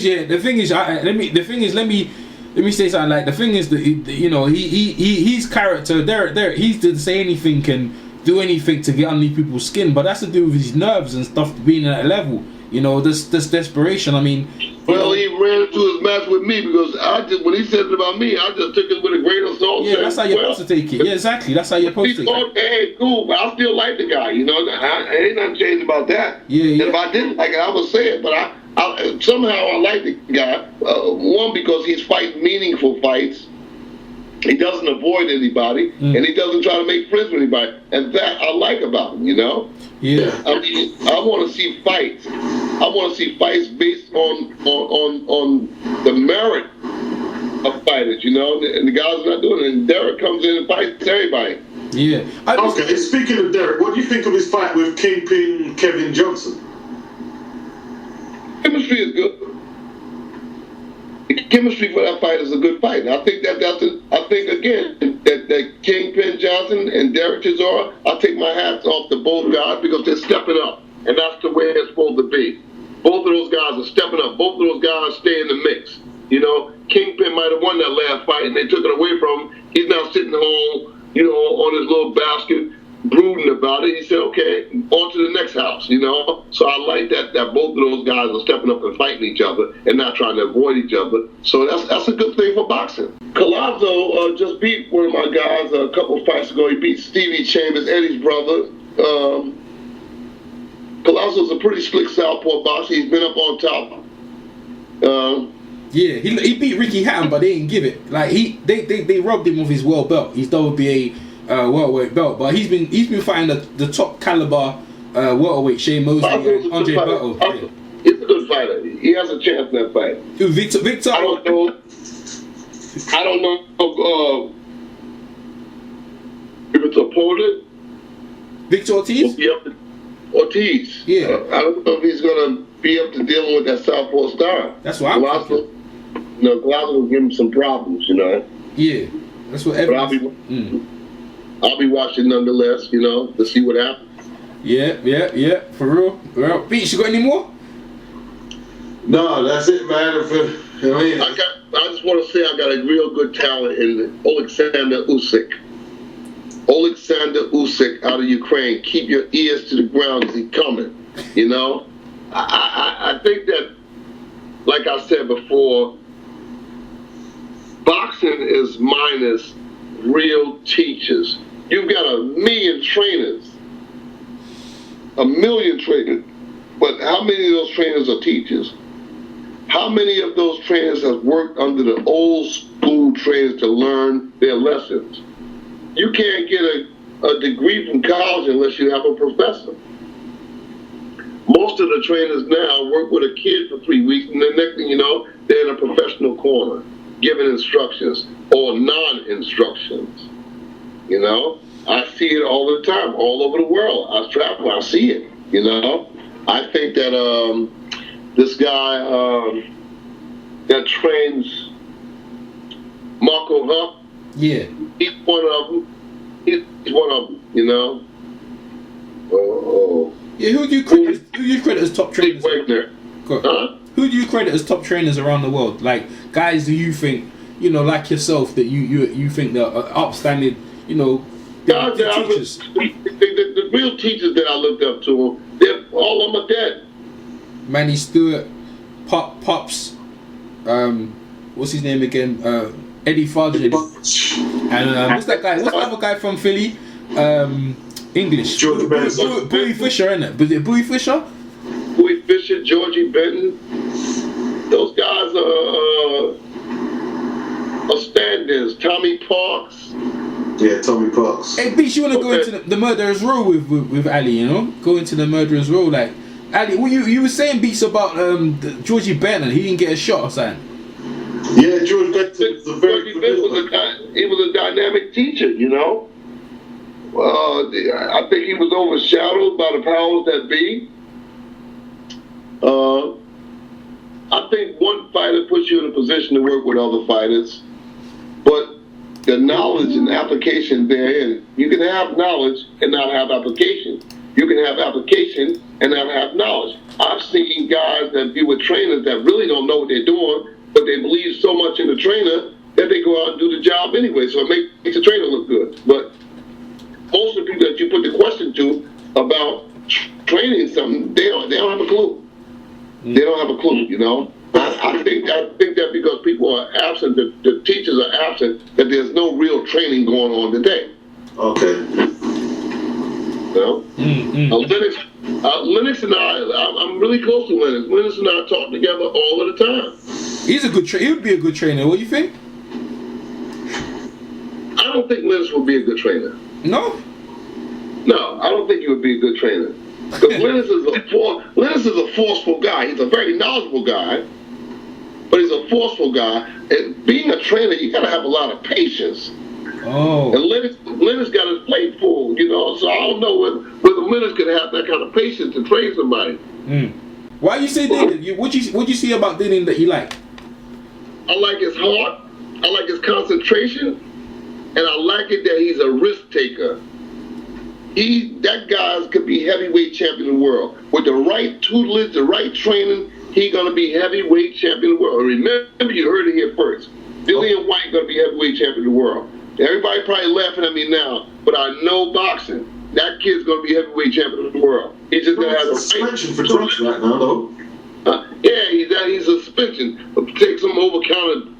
say something. Like the thing is that his character, Derek, he didn't say anything and do anything to get underneath people's skin, but that's to do with his nerves and stuff being at that level. This desperation. I mean, well, he ran into his match with me because when he said it about me, I just took it with a grain of salt. Yeah, that's how you're supposed to take it. Yeah, exactly. That's how you're supposed to take it. Hey, cool, but I still like the guy. Ain't nothing changed about that. Yeah. And if I didn't like it, I would say it. But somehow I like the guy. One, because he's fighting meaningful fights. He doesn't avoid anybody, and he doesn't try to make friends with anybody. And that I like about him, Yeah. I mean, I want to see fights. I want to see fights based on the merit of fighters, and the guys are not doing it. And Derek comes in and fights everybody. Yeah. Okay, speaking of Derek, what do you think of his fight with Kingpin Kevin Johnson? Chemistry is good. The chemistry for that fight is a good fight. And I think that Kingpin Johnson and Derek Chisora, I take my hats off to both guys because they're stepping up. And that's the way it's supposed to be. Both of those guys are stepping up. Both of those guys stay in the mix. Kingpin might have won that last fight and they took it away from him. He's now sitting home, on his little basket, brooding about it. He said, okay, on to the next house, So I like that both of those guys are stepping up and fighting each other and not trying to avoid each other. So that's a good thing for boxing. Collazo just beat one of my guys a couple of fights ago. He beat Stevie Chambers, Eddie's brother. Collazo's a pretty slick southpaw boxer. He's been up on top. Yeah, he beat Ricky Hatton, but they didn't give it. Like they robbed him of his world belt, his WBA welterweight belt. But he's been fighting the top caliber welterweight, Shane Mosley and Andre Berto. He's a good fighter. He has a chance in that fight. Victor. I don't know. If it's opponent. Victor Ortiz. Ortiz. Yeah. I don't know if he's gonna be up to dealing with that southpaw star. That's what I'm thinking. Glasgow will give him some problems, Yeah. That's what everyone. I'll be watching nonetheless, to see what happens. Yeah. For real. Well, Beach, you got any more? No, that's it, man. I just want to say I got a real good talent in Alexander Usyk. Alexander Usyk out of Ukraine. Keep your ears to the ground because he's coming. I think that, like I said before, boxing is minus real teachers. You've got 1 million trainers. 1 million trainers. But how many of those trainers are teachers? How many of those trainers have worked under the old school trainers to learn their lessons? You can't get a degree from college unless you have a professor. Most of the trainers now work with a kid for 3 weeks, and the next thing you know, they're in a professional corner, giving instructions or non-instructions. I see it all the time, all over the world. I travel, I see it. I think that this guy that trains Marco Huff, yeah, he's one of them. He's one of them. Yeah, who do you credit as top trainers? Who do you credit as top trainers around the world? Like guys, do you think like yourself that you think that are upstanding? Teachers. The real teachers that I looked up to, all of them are dead. Manny Stewart, Pops, what's his name again? Eddie Frazier. And what's that guy? What's the other guy from Philly? English. Bowie Fisher, isn't it? Was it Bowie Fisher? Bowie Fisher, Georgie Benton. Those guys are stand-ins. Tommy Parks. Yeah, Tommy Parks. Hey, Beach, you want to go into the murderer's row with Ali, Go into the murderer's row, like Ali. You were saying, Beats, about Georgie Benton. He didn't get a shot or something. Yeah, George Benton was a very good he was a dynamic teacher, I think he was overshadowed by the powers that be. I think one fighter puts you in a position to work with other fighters, but the knowledge and application therein, you can have knowledge and not have application. You can have application and not have knowledge. I've seen guys that be with trainers that really don't know what they're doing, but they believe so much in the trainer that they go out and do the job anyway, so it makes the trainer look good. But most of the people that you put the question to about training something, they don't have a clue. They don't have a clue, I think that because people are absent, the teachers are absent, that there's no real training going on today. Okay. Lennox and I'm really close to Lennox. Lennox and I talk together all of the time. He's a good trainer. He would be a good trainer. What do you think? I don't think Lennox would be a good trainer. No, I don't think he would be a good trainer. Because Lennox is a forceful guy. He's a very knowledgeable guy, but he's a forceful guy. And being a trainer, you got to have a lot of patience. Oh. And Lennox got his plate full, so I don't know whether Lennox could have that kind of patience to train somebody. Why you say Dylan? What you see about Dylan that you like? I like his heart. I like his concentration. And I like it that he's a risk taker. That guy could be heavyweight champion of the world. With the right tutelage, the right training, he's going to be heavyweight champion of the world. Remember, you heard it here first. Dillian White going to be heavyweight champion of the world. Everybody probably laughing at me now, but I know boxing. That kid's going to be heavyweight champion of the world. He's just going to have a suspension for drugs right now, though. He's a suspension. Take some over-counter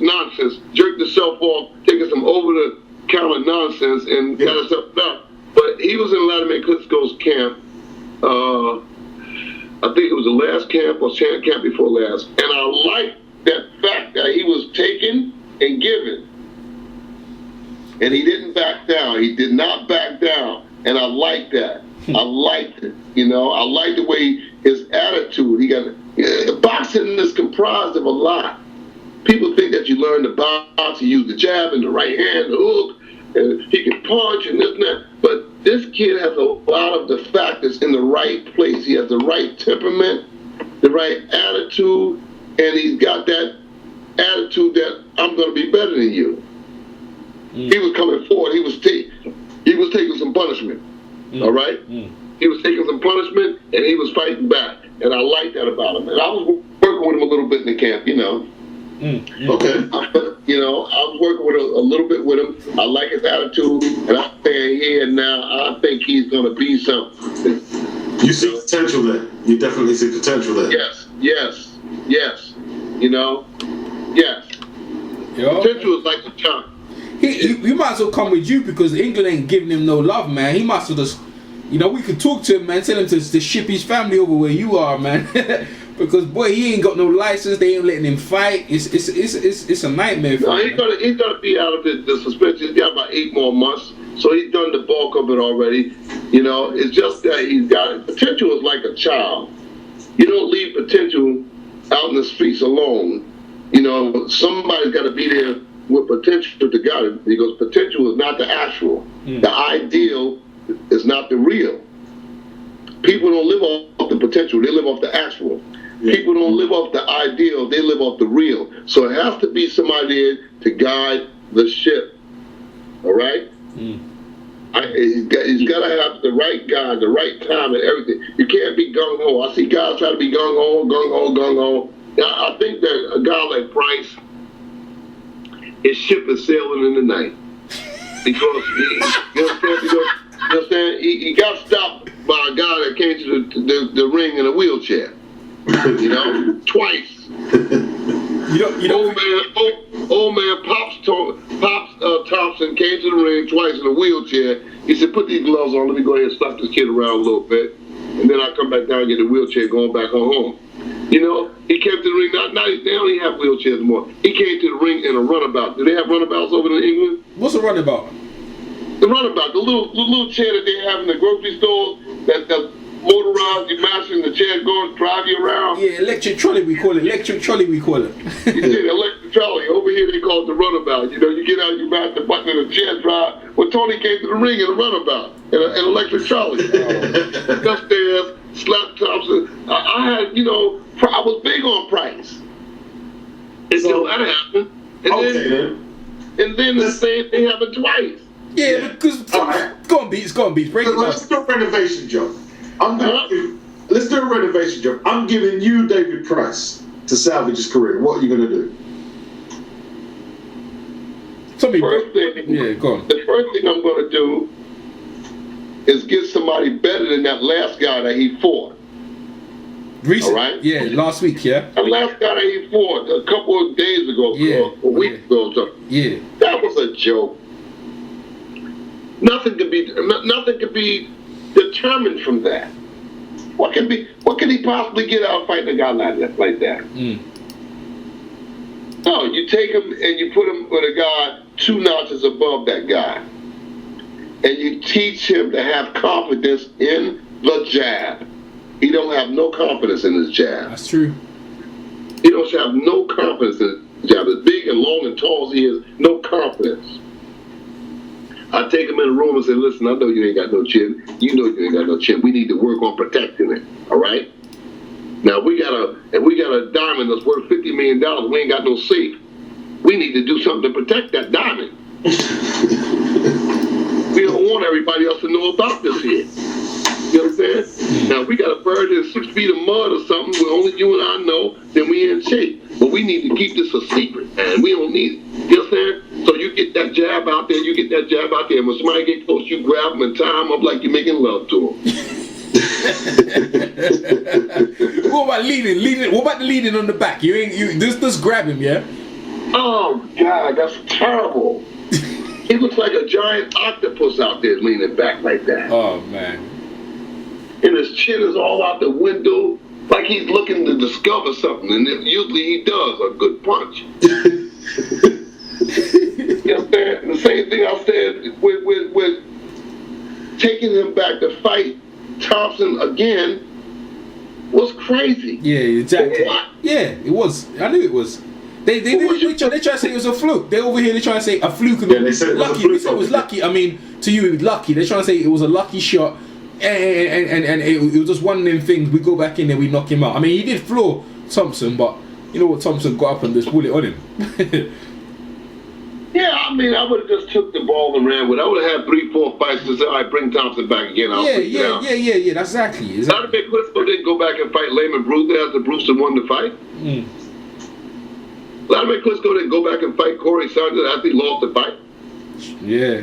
nonsense, jerked himself off, taking some over-the-counter nonsense, and got himself up. But he was in Wladimir Klitschko's camp. I think it was the last camp or camp before last. And I like that fact that he was taken and given. And he didn't back down. He did not back down. And I like that. I liked it. I like the way his attitude. Boxing is comprised of a lot. People think that you learn to box, you use the jab and the right hand, the hook, and he can punch and this and that. But this kid has a lot of the factors in the right place. He has the right temperament, the right attitude, and he's got that attitude that I'm going to be better than you. He was coming forward. He was taking some punishment. All right? He was taking some punishment, and he was fighting back. And I like that about him. And I was working with him a little bit in the camp, you know. Okay. You know, I was working with a little bit with him. I like his attitude, and I'm saying here now, I think he's going to be something. You see potential there. You definitely see potential there. Yes. You know, yes. Potential is like a chunk. He might as well come with you because England ain't giving him no love, man. He might as well just, you know, we could talk to him, man. Tell him to ship his family over where you are, man. Because boy, he ain't got no license. They ain't letting him fight. It's a nightmare for him. He's gonna be out of the suspension. He's got about 8 more months, so he's done the bulk of it already. You know, it's just that he's got potential is like a child. You don't leave potential out in the streets alone. You know, somebody's got to be there with potential to guide it, because potential is not the actual. The ideal is not the real. People don't live off the potential, they live off the actual. People don't live off the ideal, they live off the real. So it has to be somebody there to guide the ship. All right? He's got to have the right guy, the right time and everything. You can't be gung-ho. I see guys try to be gung-ho. I think that a guy like Price, his ship is sailing in the night. Because, you understand? He got stopped by a guy that came to the ring in a wheelchair. You know, twice. Old man Pops Thompson came to the ring twice in a wheelchair. He said, "Put these gloves on. Let me go ahead and slap this kid around a little bit, and then I'll come back down and get the wheelchair going back on home." You know, he came to the ring. Now they don't even have wheelchairs anymore. He came to the ring in a runabout. Do they have runabouts over in England? What's a runabout? The runabout, the little chair that they have in the grocery stores that's motorized, you mash in the chair, go drive you around. Yeah, electric trolley we call it. You see, the electric trolley. Over here they call it the runabout. You know, you get out, you mash the button and the chair drive. Well, Tony came to the ring in a runabout, in an electric trolley. Upstairs, slap Thompson. I had, you know, I was big on Price. Until that happened. And then the same thing happened twice. Yeah, because go on, Beats. Break it down. Let's do a renovation job. Let's do a renovation job. I'm giving you David Price to salvage his career. What are you going to do? Go on. The first thing I'm going to do is get somebody better than that last guy that he fought. Recent, all right? Yeah, last week, yeah. The last guy that he fought a couple of days ago, a week ago or something. Yeah. That was a joke. Nothing could be determined from that. What can he possibly get out of fighting a guy like that? No, you take him and you put him with a guy 2 notches above that guy. And you teach him to have confidence in the jab. He don't have no confidence in his jab. That's true. He don't have no confidence in his jab. As big and long and tall as he is, no confidence. I take him in a room and say, "Listen, I know you ain't got no chin. You know you ain't got no chin. We need to work on protecting it. All right? Now we got a diamond that's worth $50 million. We ain't got no safe. We need to do something to protect that diamond. We don't want everybody else to know about this here. You understand? Now if we got a bird in 6 feet of mud or something where only you and I know, then we in shape. But we need to keep this a secret, man. We don't need it. You understand? So you get that jab out there, and when somebody get close, you grab them and tie them up like you're making love to them. What about leading? What about the leading on the back? Just grab him, yeah? Oh God, that's terrible. He looks like a giant octopus out there leaning back like that. Oh man. And his chin is all out the window, like he's looking to discover something, and usually he does a good punch. You understand? The same thing I said with taking him back to fight Thompson again. was crazy. Yeah, exactly. What? Yeah, it was. I knew it was. They try to say it was a fluke. They over here, they try to say a fluke. And they said it was lucky. a fluke. They said it was lucky. I mean, to you, it was lucky. They're trying to say it was a lucky shot. And it was just one of them things. We go back in there, we knock him out. I mean, he did floor Thompson, but you know what? Thompson got up and just pulled it on him. Yeah, I mean, I would have just took the ball and ran with it. I would have had 3-4 fights to say, all right, bring Thompson back again. Yeah. That's exactly. Vladimir Klitschko didn't go back and fight Leonard after Brewster won the fight. Vladimir Klitschko didn't go back and fight Corey Sanders after he lost the fight. Yeah.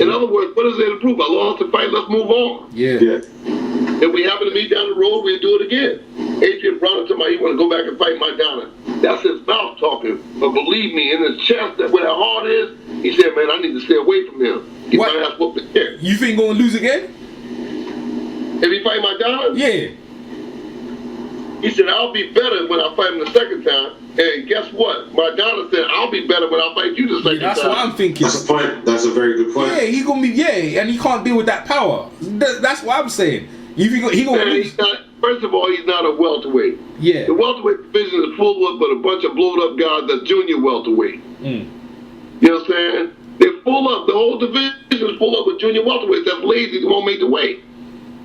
In other words, what is there to prove? I lost the fight, let's move on. Yeah. If we happen to meet down the road, we'll do it again. Adrian Brown told me he want to go back and fight Maidana. That's his mouth talking. But believe me, in his chest, that where that heart is, he said, man, I need to stay away from him. He might have whooped the kick. You think he's going to lose again? If he fight Maidana? Yeah. He said, I'll be better when I fight him the second time. And guess what? Maidana said, I'll be better when I fight you the second time. That's what I'm thinking. That's a point. That's a very good point. Yeah, he's going to be, and he can't deal with that power. That's what I'm saying. He going to lose. First of all, he's not a welterweight. Yeah. The welterweight division is full of a bunch of blowed up guys that's junior welterweight. You know what I'm saying? They're full up. The whole division is full up with junior welterweights that's lazy, they won't make the weight.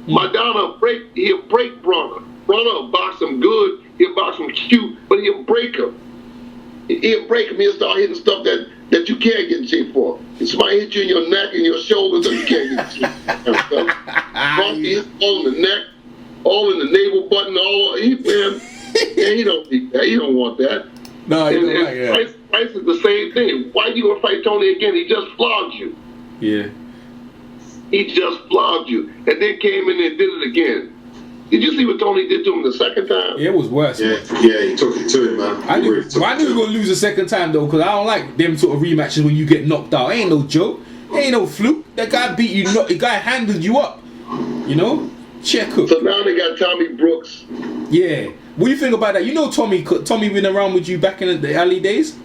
Maidana he'll break Bronner. Bronner will box him good, he'll box him cute, but he'll break him. He'll break him, he'll start hitting stuff that you can't get in shape for. If somebody hit you in your neck and your shoulders, then you can't get in shape for. Bronner hits all in the neck, all in the navel button, he don't need that. He don't want that. No, he don't like that. Price is the same thing. Why you gonna fight Tony again? He just flogged you. Yeah. He just flogged you. And then came in and did it again. Did you see what Tony did to him the second time? Yeah, it was worse. Yeah, he took it to him, man. I knew he was going to lose the second time, though, because I don't like them sort of rematches when you get knocked out. Ain't no joke. Ain't no fluke. That guy beat you. The guy handled you up. You know? Check up. So now they got Tommy Brooks. Yeah. What do you think about that? You know Tommy been around with you back in the early days?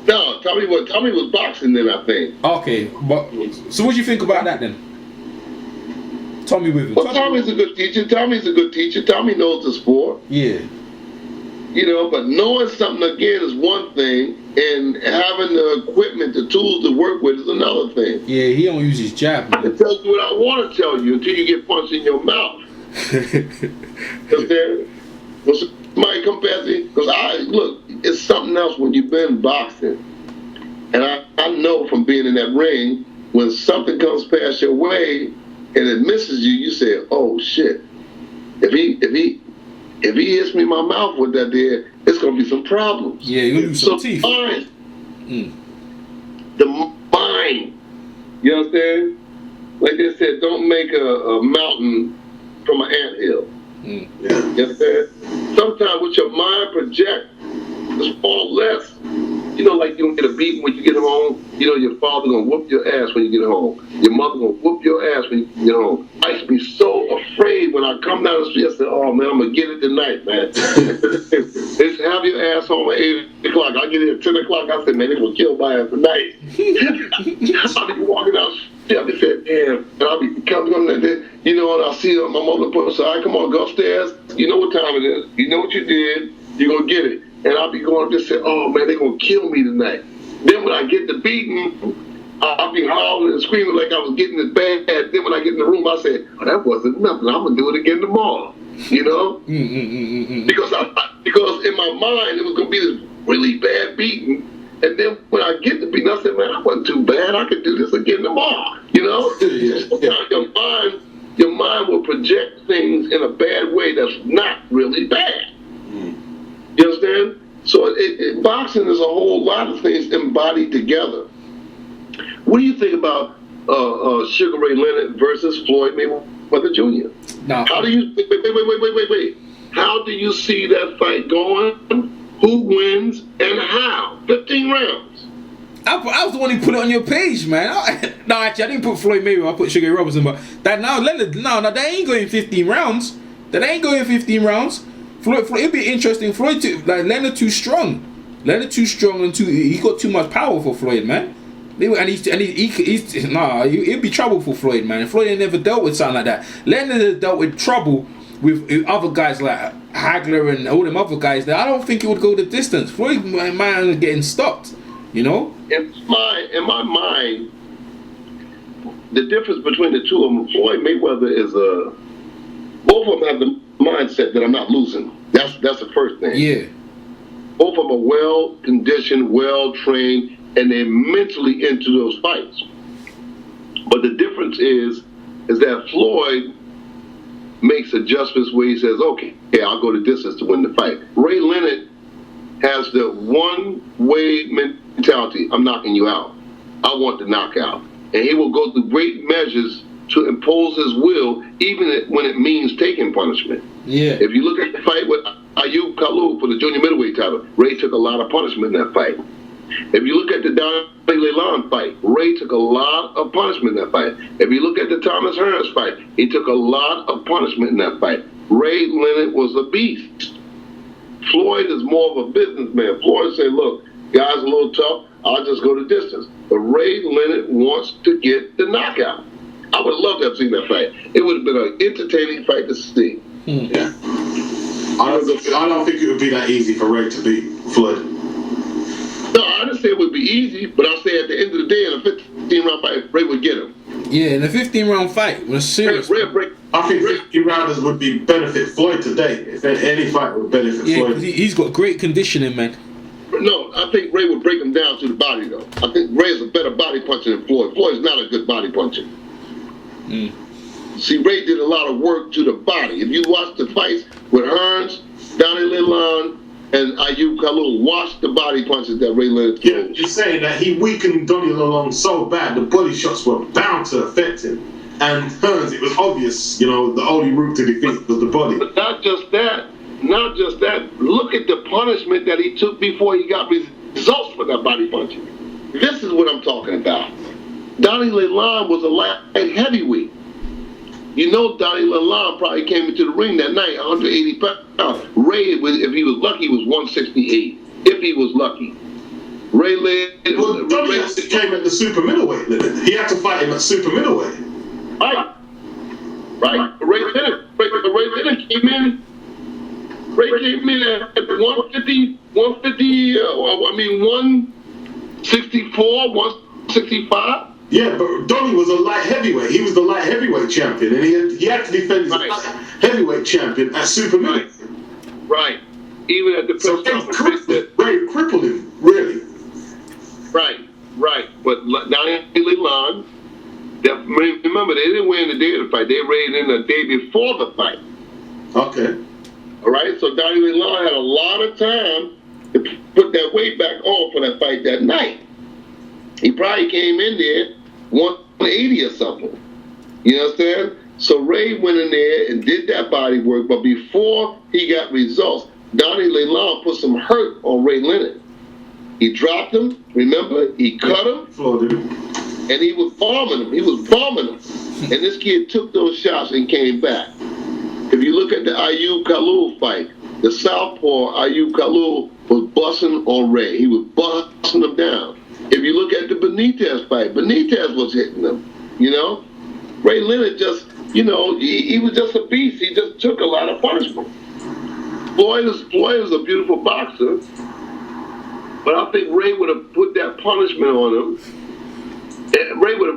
No, Tommy was boxing then, I think. Okay. But so what do you think about that then? Tommy with him. Well, Tommy's a good teacher. Tommy knows the sport. Yeah. You know, but knowing something again is one thing, and having the equipment, the tools to work with is another thing. Yeah, he don't use his jab. I can tell you what I want to tell you until you get punched in your mouth. Because when somebody come past me, because look, it's something else when you've been boxing. And I know from being in that ring, when something comes past your way and it misses you, you say, oh shit. If he hits me in my mouth with that there, it's gonna be some problems. Yeah, you're gonna lose some teeth. The mind. You understand? Like they said, don't make a mountain from an anthill. Yeah. You understand? Sometimes with your mind project, it's far less. You know, like you don't get a beating when you get home. You know, your father gonna whoop your ass when you get home. Your mother gonna whoop your ass when you get home. I used to be so afraid when I come down the street. I said, "Oh man, I'm gonna get it tonight, man." They said, "Have your ass home at 8 o'clock." I get here at 10 o'clock. I said, "Man, they gonna kill my ass tonight." I be walking out. I be saying, "Damn," and I be coming like that. You know, and I see my mother put us, "All right, come on, go upstairs. You know what time it is. You know what you did. You gonna get it." And I'll be going up there saying, "Oh man, they gonna kill me tonight." Then when I get the beating, I'll be howling and screaming like I was getting it bad. Then when I get in the room, I say, "Oh, that wasn't nothing. I'm gonna do it again tomorrow." You know? Because in my mind it was gonna be this really bad beating. And then when I get the beating, I said, "Man, I wasn't too bad. I could do this again tomorrow." You know? Sometimes your mind will project things in a bad way that's not really bad. You understand? So boxing is a whole lot of things embodied together. What do you think about Sugar Ray Leonard versus Floyd Mayweather Jr.? No. How do you wait? How do you see that fight going? Who wins and how? 15 rounds. I was the one who put it on your page, man. No, actually, I didn't put Floyd Mayweather. I put Sugar Ray Robinson. But that now Leonard, no, that ain't going 15 rounds. That ain't going 15 rounds. Floyd, it'd be interesting. Leonard too strong. And he got too much power for Floyd, man. It'd be trouble for Floyd, man. Floyd ain't never dealt with something like that. Leonard has dealt with trouble with other guys like Hagler and all them other guys there, I don't think it would go the distance. Floyd might end up getting stopped, you know? In my mind, the difference between the two of them, Floyd Mayweather is both of them have the mindset that I'm not losing. That's the first thing. Yeah. Both of them are well-conditioned, well-trained, and they're mentally into those fights. But the difference is that Floyd makes adjustments where he says, okay, I'll go the distance to win the fight. Ray Leonard has the one-way mentality. I'm knocking you out. I want the knockout. And he will go through great measures to impose his will, even when it means taking punishment. Yeah. If you look at the fight with Ayub Kalouf for the junior middleweight title, Ray took a lot of punishment in that fight. If you look at the Donnie Leland fight, Ray took a lot of punishment in that fight. If you look at the Thomas Hearns fight, he took a lot of punishment in that fight. Ray Leonard was a beast. Floyd is more of a businessman. Floyd said, look, guys a little tough, I'll just go the distance. But Ray Leonard wants to get the knockout. I would love to have seen that fight. It would have been an entertaining fight to see. Yeah. I don't think it would be that easy for Ray to beat Floyd. No, I didn't say it would be easy, but I say at the end of the day, in a 15-round fight, Ray would get him. Yeah, in a 15-round fight was serious. I think 50 rounders would benefit Floyd today. If any fight would benefit Floyd. He's got great conditioning, man. No, I think Ray would break him down to the body, though. I think Ray is a better body puncher than Floyd. Floyd's not a good body puncher. See, Ray did a lot of work to the body. If you watch the fights with Hearns, Donnie Leland, and Ayub Kalouf, watch the body punches that Ray Leonard threw. Yeah, you're saying that he weakened Donnie Leland so bad, the body shots were bound to affect him. And Hearns, it was obvious, the only route to defeat was the body. But not just that. Look at the punishment that he took before he got results for that body punching. This is what I'm talking about. Donnie Leland was a light heavyweight. Donnie Leland probably came into the ring that night 180 pounds. Ray, if he was lucky, was 168. If he was lucky. Ray Leonard. Well, Donnie actually came at the super middleweight limit. He had to fight him at super middleweight. Right. Ray Leonard came in. Ray came in at 150, 164, 165. Yeah, but Donnie was a light heavyweight. He was the light heavyweight champion, and he had to defend his heavyweight champion at super middleweight. Right. Even at the Ray crippled him, really. Right. But Donnie Leland, remember, they didn't win the day of the fight. They weighed in the day before the fight. Okay. All right, so Donnie Leland had a lot of time to put that weight back on for that fight that night. He probably came in there 180 or something. You understand? So Ray went in there and did that body work, but before he got results, Donnie Leland put some hurt on Ray Leonard. He dropped him, remember? He cut him, and he was bombing him. And this kid took those shots and came back. If you look at the Ayub Kalouf fight, the southpaw Ayub Kalouf was busting on Ray. He was busting him down. If you look at the Benitez fight, Benitez was hitting him. Ray Leonard just, he was just a beast. He just took a lot of punishment. Floyd is a beautiful boxer, but I think Ray would have put that punishment on him. And Ray would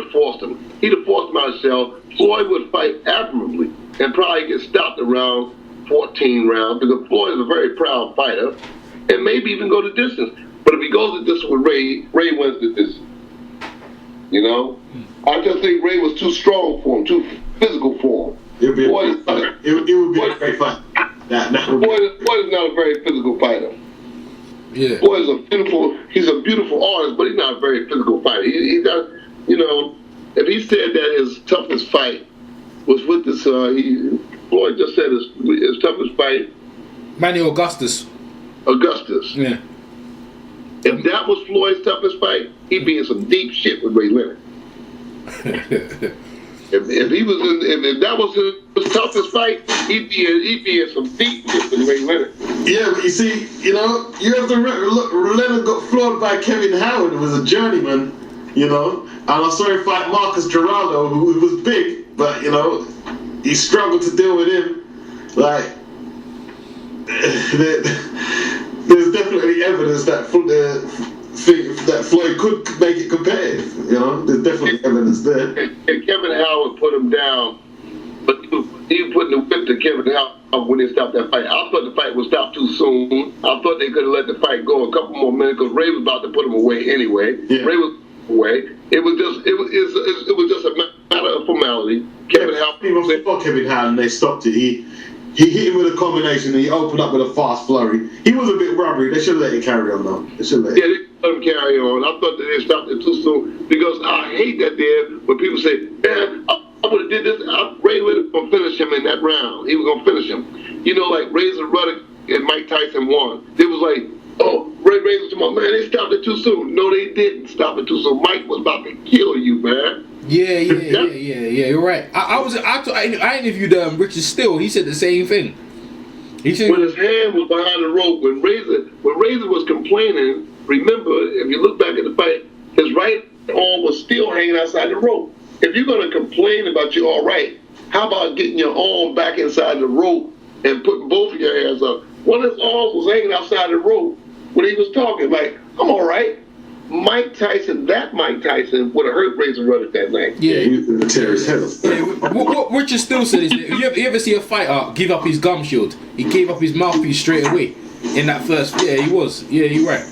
have forced him. He'd have forced him out of shell. Floyd would fight admirably and probably get stopped around 14 rounds because Floyd is a very proud fighter and maybe even go the distance. But if he goes the distance with Ray wins the distance. I just think Ray was too strong for him, too physical for him. It would be a great fight. Floyd is not a very physical fighter. Yeah. Floyd is he's a beautiful artist, but he's not a very physical fighter. He does, if he said that his toughest fight was with this, Floyd just said his toughest fight. Manny Augustus. Yeah. If that was Floyd's toughest fight, he'd be in some deep shit with Ray Leonard. if that was his toughest fight, he'd be in some deep shit with Ray Leonard. Yeah, but you see, you have to look. Leonard got floored by Kevin Howard, who was a journeyman, and I saw him fight Marcus Geraldo, who was big, but he struggled to deal with him. Like, there's definitely evidence that Floyd could make it competitive. You know, there's definitely evidence there. And Kevin Howard put him down, but he was putting the whip to Kevin Howard when they stopped that fight. I thought the fight would stop too soon. I thought they could have let the fight go a couple more minutes because Ray was about to put him away anyway. Yeah. Ray was away. It was just a matter of formality. Kevin Howard. Even before Kevin Howard, they stopped it. He hit him with a combination and he opened up with a fast flurry. He was a bit rubbery. They should have let him carry on though. They let him carry on. I thought that they stopped it too soon because I hate that when people say, man, I would have did this. Ray was going to finish him in that round. He was going to finish him. You know, like Razor Ruddock and Mike Tyson won. It was like, oh, Ray was talking, man, they stopped it too soon. No, they didn't stop it too soon. Mike was about to kill you, man. Yeah. You're right. I interviewed Richard Still. He said the same thing. He said when his hand was behind the rope, when Razor was complaining. Remember, if you look back at the fight, his right arm was still hanging outside the rope. If you're going to complain about you all right, how about getting your arm back inside the rope and putting both of your hands up? One of his arms was hanging outside the rope when he was talking. Like, I'm all right. Mike Tyson would have hurt Razor Ruddock that night. Yeah, he was going to tear his head off. What Richard Still said is, you ever see a fighter give up his gum shield? He gave up his mouthpiece straight away in that first. Yeah, he was. Yeah, you're right.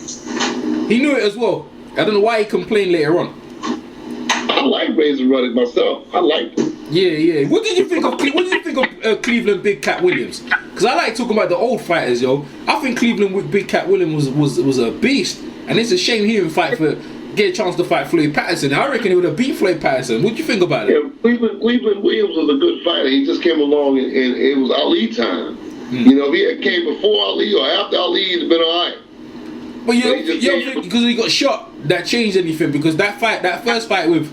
He knew it as well. I don't know why he complained later on. I like Razor Ruddock myself. I liked him. Yeah. What did you think of Cleveland Big Cat Williams? Because I like talking about the old fighters, yo. I think Cleveland with Big Cat Williams was a beast, and it's a shame he didn't get a chance to fight Floyd Patterson. I reckon he would have beat Floyd Patterson. What do you think about it? Yeah, Cleveland Williams was a good fighter. He just came along and it was Ali time. You know, if he had came before Ali or after Ali, he'd have been all right. But you don't think because he got shot that changed anything? Because that first fight with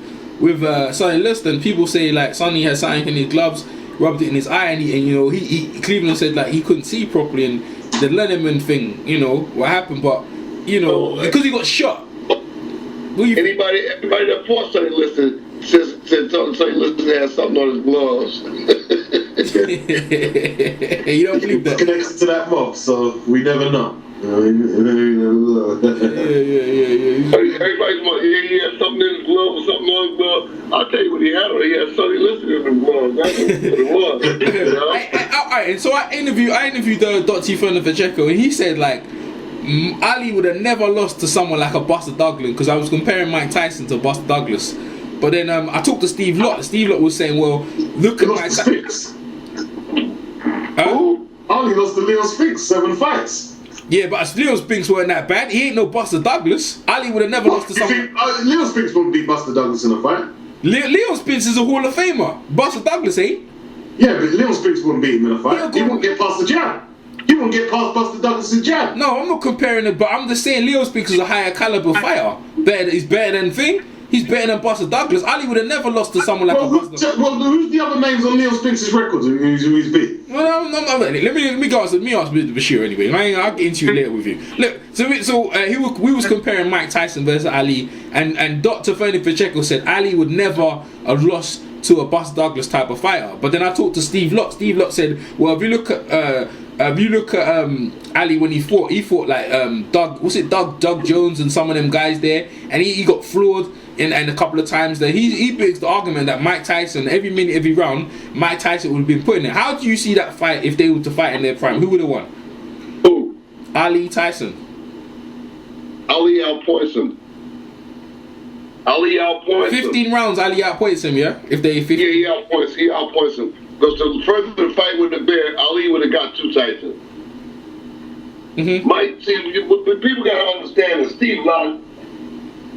Sonny Liston, people say like Sonny had something in his gloves, rubbed it in his eye, and he Cleveland said like he couldn't see properly, and the Leonard thing, what happened, but because he got shot. Anybody that fought Sonny Liston said Sonny Liston had something on his gloves. You don't believe that? Connected to that mob, so we never know. Yeah. Everybody's like, he had something in his glove or something on his glove. I'll tell you what he had on. He had Sonny Liston in his glove. That's what it was. And so I interviewed Dr. Fernando Pacheco, and he said like Ali would have never lost to someone like a Buster Douglas, because I was comparing Mike Tyson to Buster Douglas. But then I talked to Steve Lott. Steve Lott was saying, well, look at Mike Tyson. Ali lost to Leo Spinks 7 fights. Yeah, but Leo Spinks weren't that bad. He ain't no Buster Douglas. Ali would have never lost to someone. Leo Spinks wouldn't beat Buster Douglas in a fight. Leo Spinks is a Hall of Famer. Buster Douglas ain't. Yeah, but Leo Spinks wouldn't beat him in a fight. He wouldn't get past the jab. He wouldn't get past Buster Douglas' jab. No, I'm not comparing it, but I'm just saying Leo Spinks is a higher caliber fighter. He's better than Thing. He's better than Buster Douglas. Ali would have never lost to someone like a Buster. Who's the other names on Leo Spinks' records who he's beat? Well, let me ask Mr. Bashir anyway. I'll get into it later with you. Look, we was comparing Mike Tyson versus Ali, and Dr. Fernando Pacheco said Ali would never have lost to a Buster Douglas type of fighter. But then I talked to Steve Lott. Steve Lott said, well, if you look at Ali when he fought like Doug Jones and some of them guys there, and he got floored and a couple of times there. He makes the argument that Mike Tyson, every minute, every round, Mike Tyson would have been putting it. How do you see that fight if they were to fight in their prime? Who would have won? Who? Ali, Tyson. Ali outpoints him. 15 rounds, Ali outpoints him, yeah? If they 15. Yeah, he outpoints him. Because the further the fight with the bear, Ali would have got to Tyson. Mike, what people got to understand is Steve Lott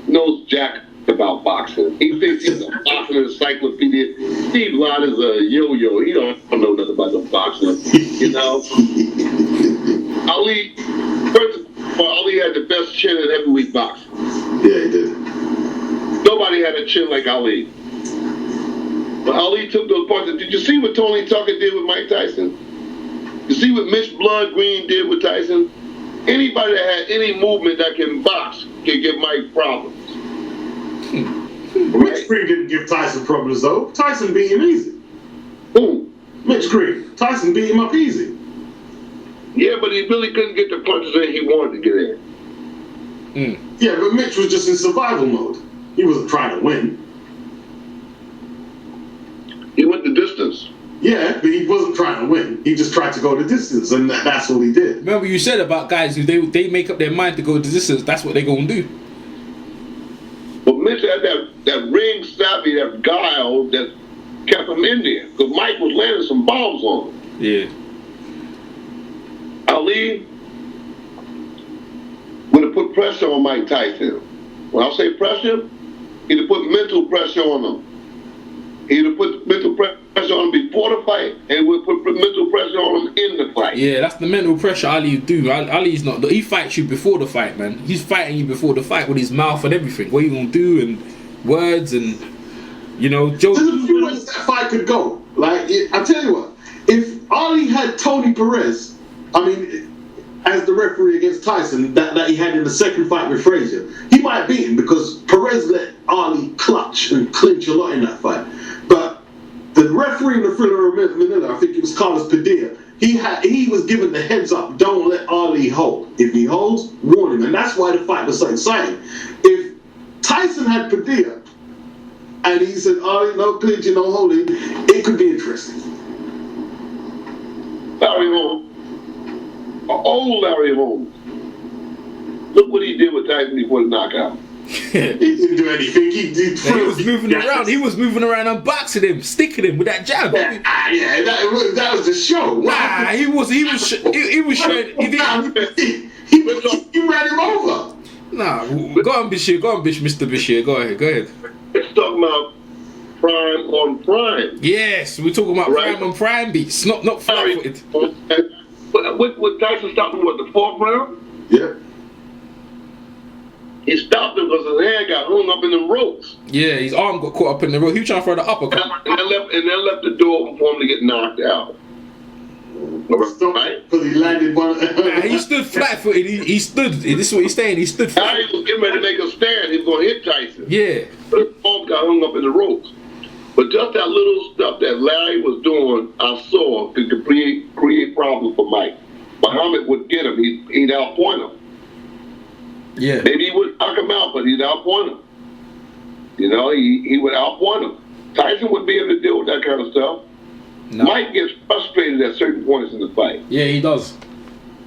knows jack about boxing. He thinks he's a boxing encyclopedia. Steve Lott is a yo-yo. He don't know nothing about the boxing. Ali, first of all, Ali had the best chin in heavyweight boxing. Yeah, he did. Nobody had a chin like Ali. But Ali took those parts. Did you see what Tony Tucker did with Mike Tyson? You see what Mitch Blood Green did with Tyson? Anybody that had any movement that can box can give Mike problems. Mitch Green didn't give Tyson problems though. Tyson beat him easy. Who? Mitch Green. Tyson beat him up easy. Yeah, but he really couldn't get the punches in he wanted to get in. Yeah, but Mitch was just in survival mode. He wasn't trying to win. He went the distance. Yeah, but he wasn't trying to win. He just tried to go the distance, and that's all he did. Remember you said about guys who they make up their mind to go the distance. That's what they're gonna do. But Mitch had that ring savvy, that guile that kept him in there. Because Mike was landing some bombs on him. Yeah. Ali would have put pressure on Mike Tyson. When I say pressure, he'd have put mental pressure on him. He'd have put mental pressure on him before the fight, and would put mental pressure on him in the fight. Yeah, that's the mental pressure Ali do. Ali's not. He fights you before the fight, man. He's fighting you before the fight with his mouth and everything. What you gonna do and words and Joe. There's a few ways that fight could go. Like I tell you what, if Ali had Tony Perez, as the referee against Tyson that he had in the second fight with Frazier, he might beat him because Perez let Ali clutch and clinch a lot in that fight. But the referee in the Thriller of Manila, I think it was Carlos Padilla, he was given the heads up, don't let Ali hold. If he holds, warn him. And that's why the fight was so exciting. If Tyson had Padilla and he said, Ali, no clinching, no holding, it could be interesting. Larry Holmes. Old Larry Holmes. Look what he did with Tyson before the knockout. He didn't do anything. He was moving around. He was moving around and boxing him, sticking him with that jab. That was the show. Nah, he was showing. He ran him over. Nah, go on, Bashir, Mr. Bashir. Go ahead. It's talking about prime on prime. Yes, we're talking about prime on prime beats, not flat-footed. What Tyson stopped him, the fourth round? Yeah. He stopped him because his hand got hung up in the ropes. Yeah, his arm got caught up in the rope. He was trying to throw the uppercut. And that left the door open for him to get knocked out. Right? Because he landed one. Nah, he stood flat-footed. He stood. This is what he's saying. He stood flat. Now he was getting ready to make a stand. He was going to hit Tyson. Yeah. But his arm got hung up in the ropes. But just that little stuff that Larry was doing, I saw could create problems for Mike. Muhammad would get him. He'd outpoint him. Yeah. Maybe he would knock him out, but he'd outpoint him. He would outpoint him. Tyson would be able to deal with that kind of stuff. No. Mike gets frustrated at certain points in the fight. Yeah, he does.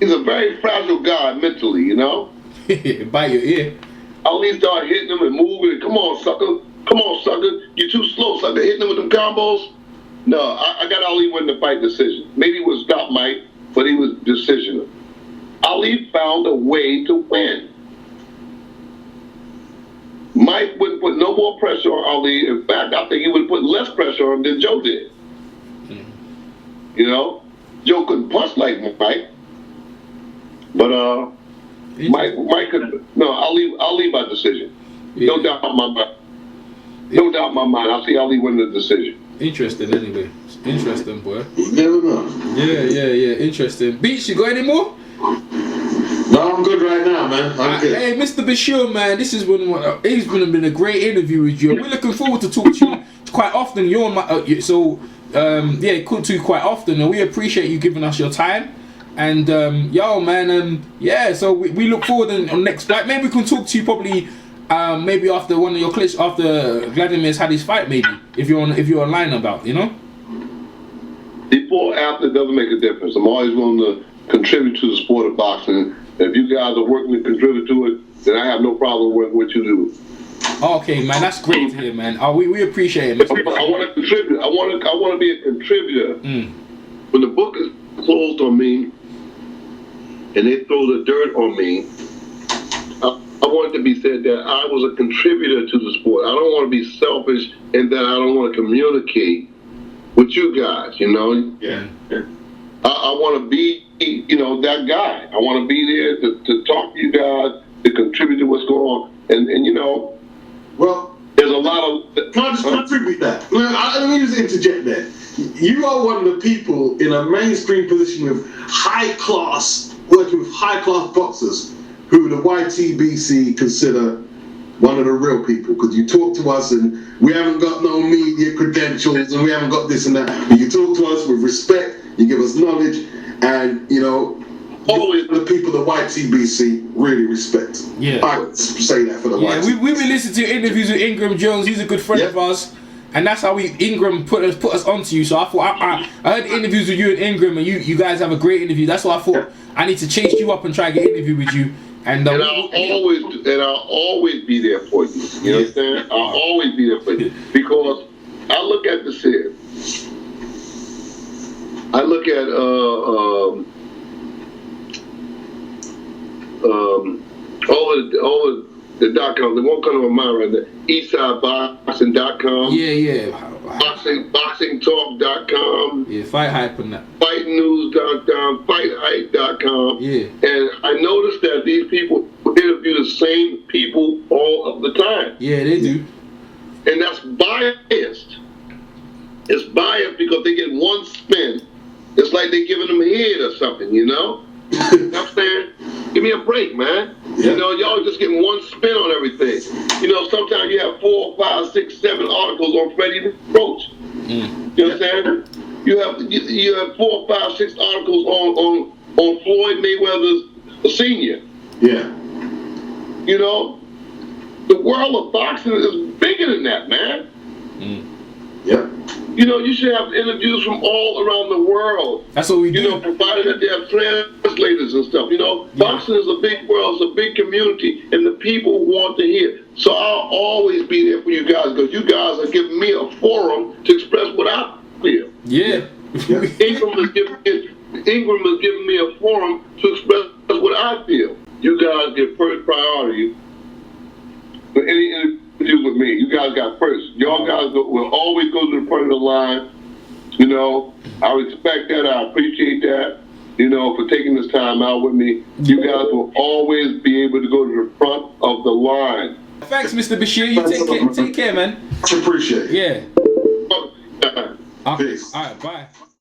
He's a very fragile guy mentally, Bite your ear. Ali started hitting him and moving. Come on, sucker. You're too slow, sucker. Hitting him with them combos. No, I got Ali win the fight decision. Maybe it was stop Mike, but he was decisional. Ali found a way to win. Mike wouldn't put no more pressure on Ali. In fact, I think he would put less pressure on him than Joe did. Joe couldn't punch like Mike. But Mike could. No, I'll leave by decision. Yeah. No doubt in my mind. No doubt in my mind. I see Ali win the decision. Interesting, anyway. Interesting, boy. Never know. Yeah. Interesting. Beach, you got any more? No, I'm good right now, man. I'm good. Hey, Mr. Bashir, man, this has been a great interview with you. We're looking forward to talking to you quite often. You're on my could too quite often, and we appreciate you giving us your time. And so we look forward on next fight. Maybe we can talk to you probably maybe after one of your clips, after Vladimir's had his fight, maybe if you're online about, Before, after, doesn't make a difference. I'm always willing to contribute to the sport of boxing. If you guys are working to contribute to it, then I have no problem with what you do. Okay, man, that's great to hear, man. We appreciate it. I want to contribute. I want to be a contributor. When the book is closed on me and they throw the dirt on me, I want it to be said that I was a contributor to the sport. I don't want to be selfish and that I don't want to communicate with you guys, Yeah. I want to be, that guy. I want to be there to talk to you guys, to contribute to what's going on. And well, there's a lot of... Can I just contribute that? Let me just interject there. You are one of the people in a mainstream position with working with high-class boxers who the YTBC consider one of the real people, because you talk to us and we haven't got no media credentials and we haven't got this and that. But you talk to us with respect, you give us knowledge, and you know, always the people the white TBC really respect. Yeah, I would say that for the white. Yeah, we've been listening to interviews with Ingram Jones. He's a good friend of ours. And that's how Ingram put us onto you. So I thought I heard the interviews with you and Ingram, and you guys have a great interview. That's why I thought I need to chase you up and try to get an interview with you. And I'll always be there for you. You understand? I'll always be there for you, because I look at this here. I look at all the .com. They won't come to my mind right now. EastsideBoxing.com. Yeah. BoxingTalk.com. Yeah, Fight Hype and that. FightNews.com. FightHype.com. Yeah. And I noticed that these people interview the same people all of the time. Yeah, they do. And that's biased. It's biased because they get one spin. It's like they're giving them a head or something, you know? You know what I'm saying? Give me a break, man. Yeah. You know, y'all just getting one spin on everything. You know, sometimes you have 4, 5, 6, 7 articles on Freddie Roach. You understand? You have 4, 5, 6 articles on Floyd Mayweather's Senior. Yeah. You know, the world of boxing is bigger than that, man. Yeah. You know, you should have interviews from all around the world. That's what we do. You know, provided that they have translators and stuff. You know, boxing is a big world, it's a big community, and the people want to hear. So I'll always be there for you guys, because you guys are giving me a forum to express what I feel. Yeah. Ingram is giving me a forum to express what I feel. You guys get first priority for any interview with me. You guys got first. Y'all guys will always go to the front of the line. You know, I respect that. I appreciate that. You know, for taking this time out with me. You guys will always be able to go to the front of the line. Thanks, Mr. Bashir. You take care, man. Much appreciate it. Yeah. Yeah. Peace. All right, bye.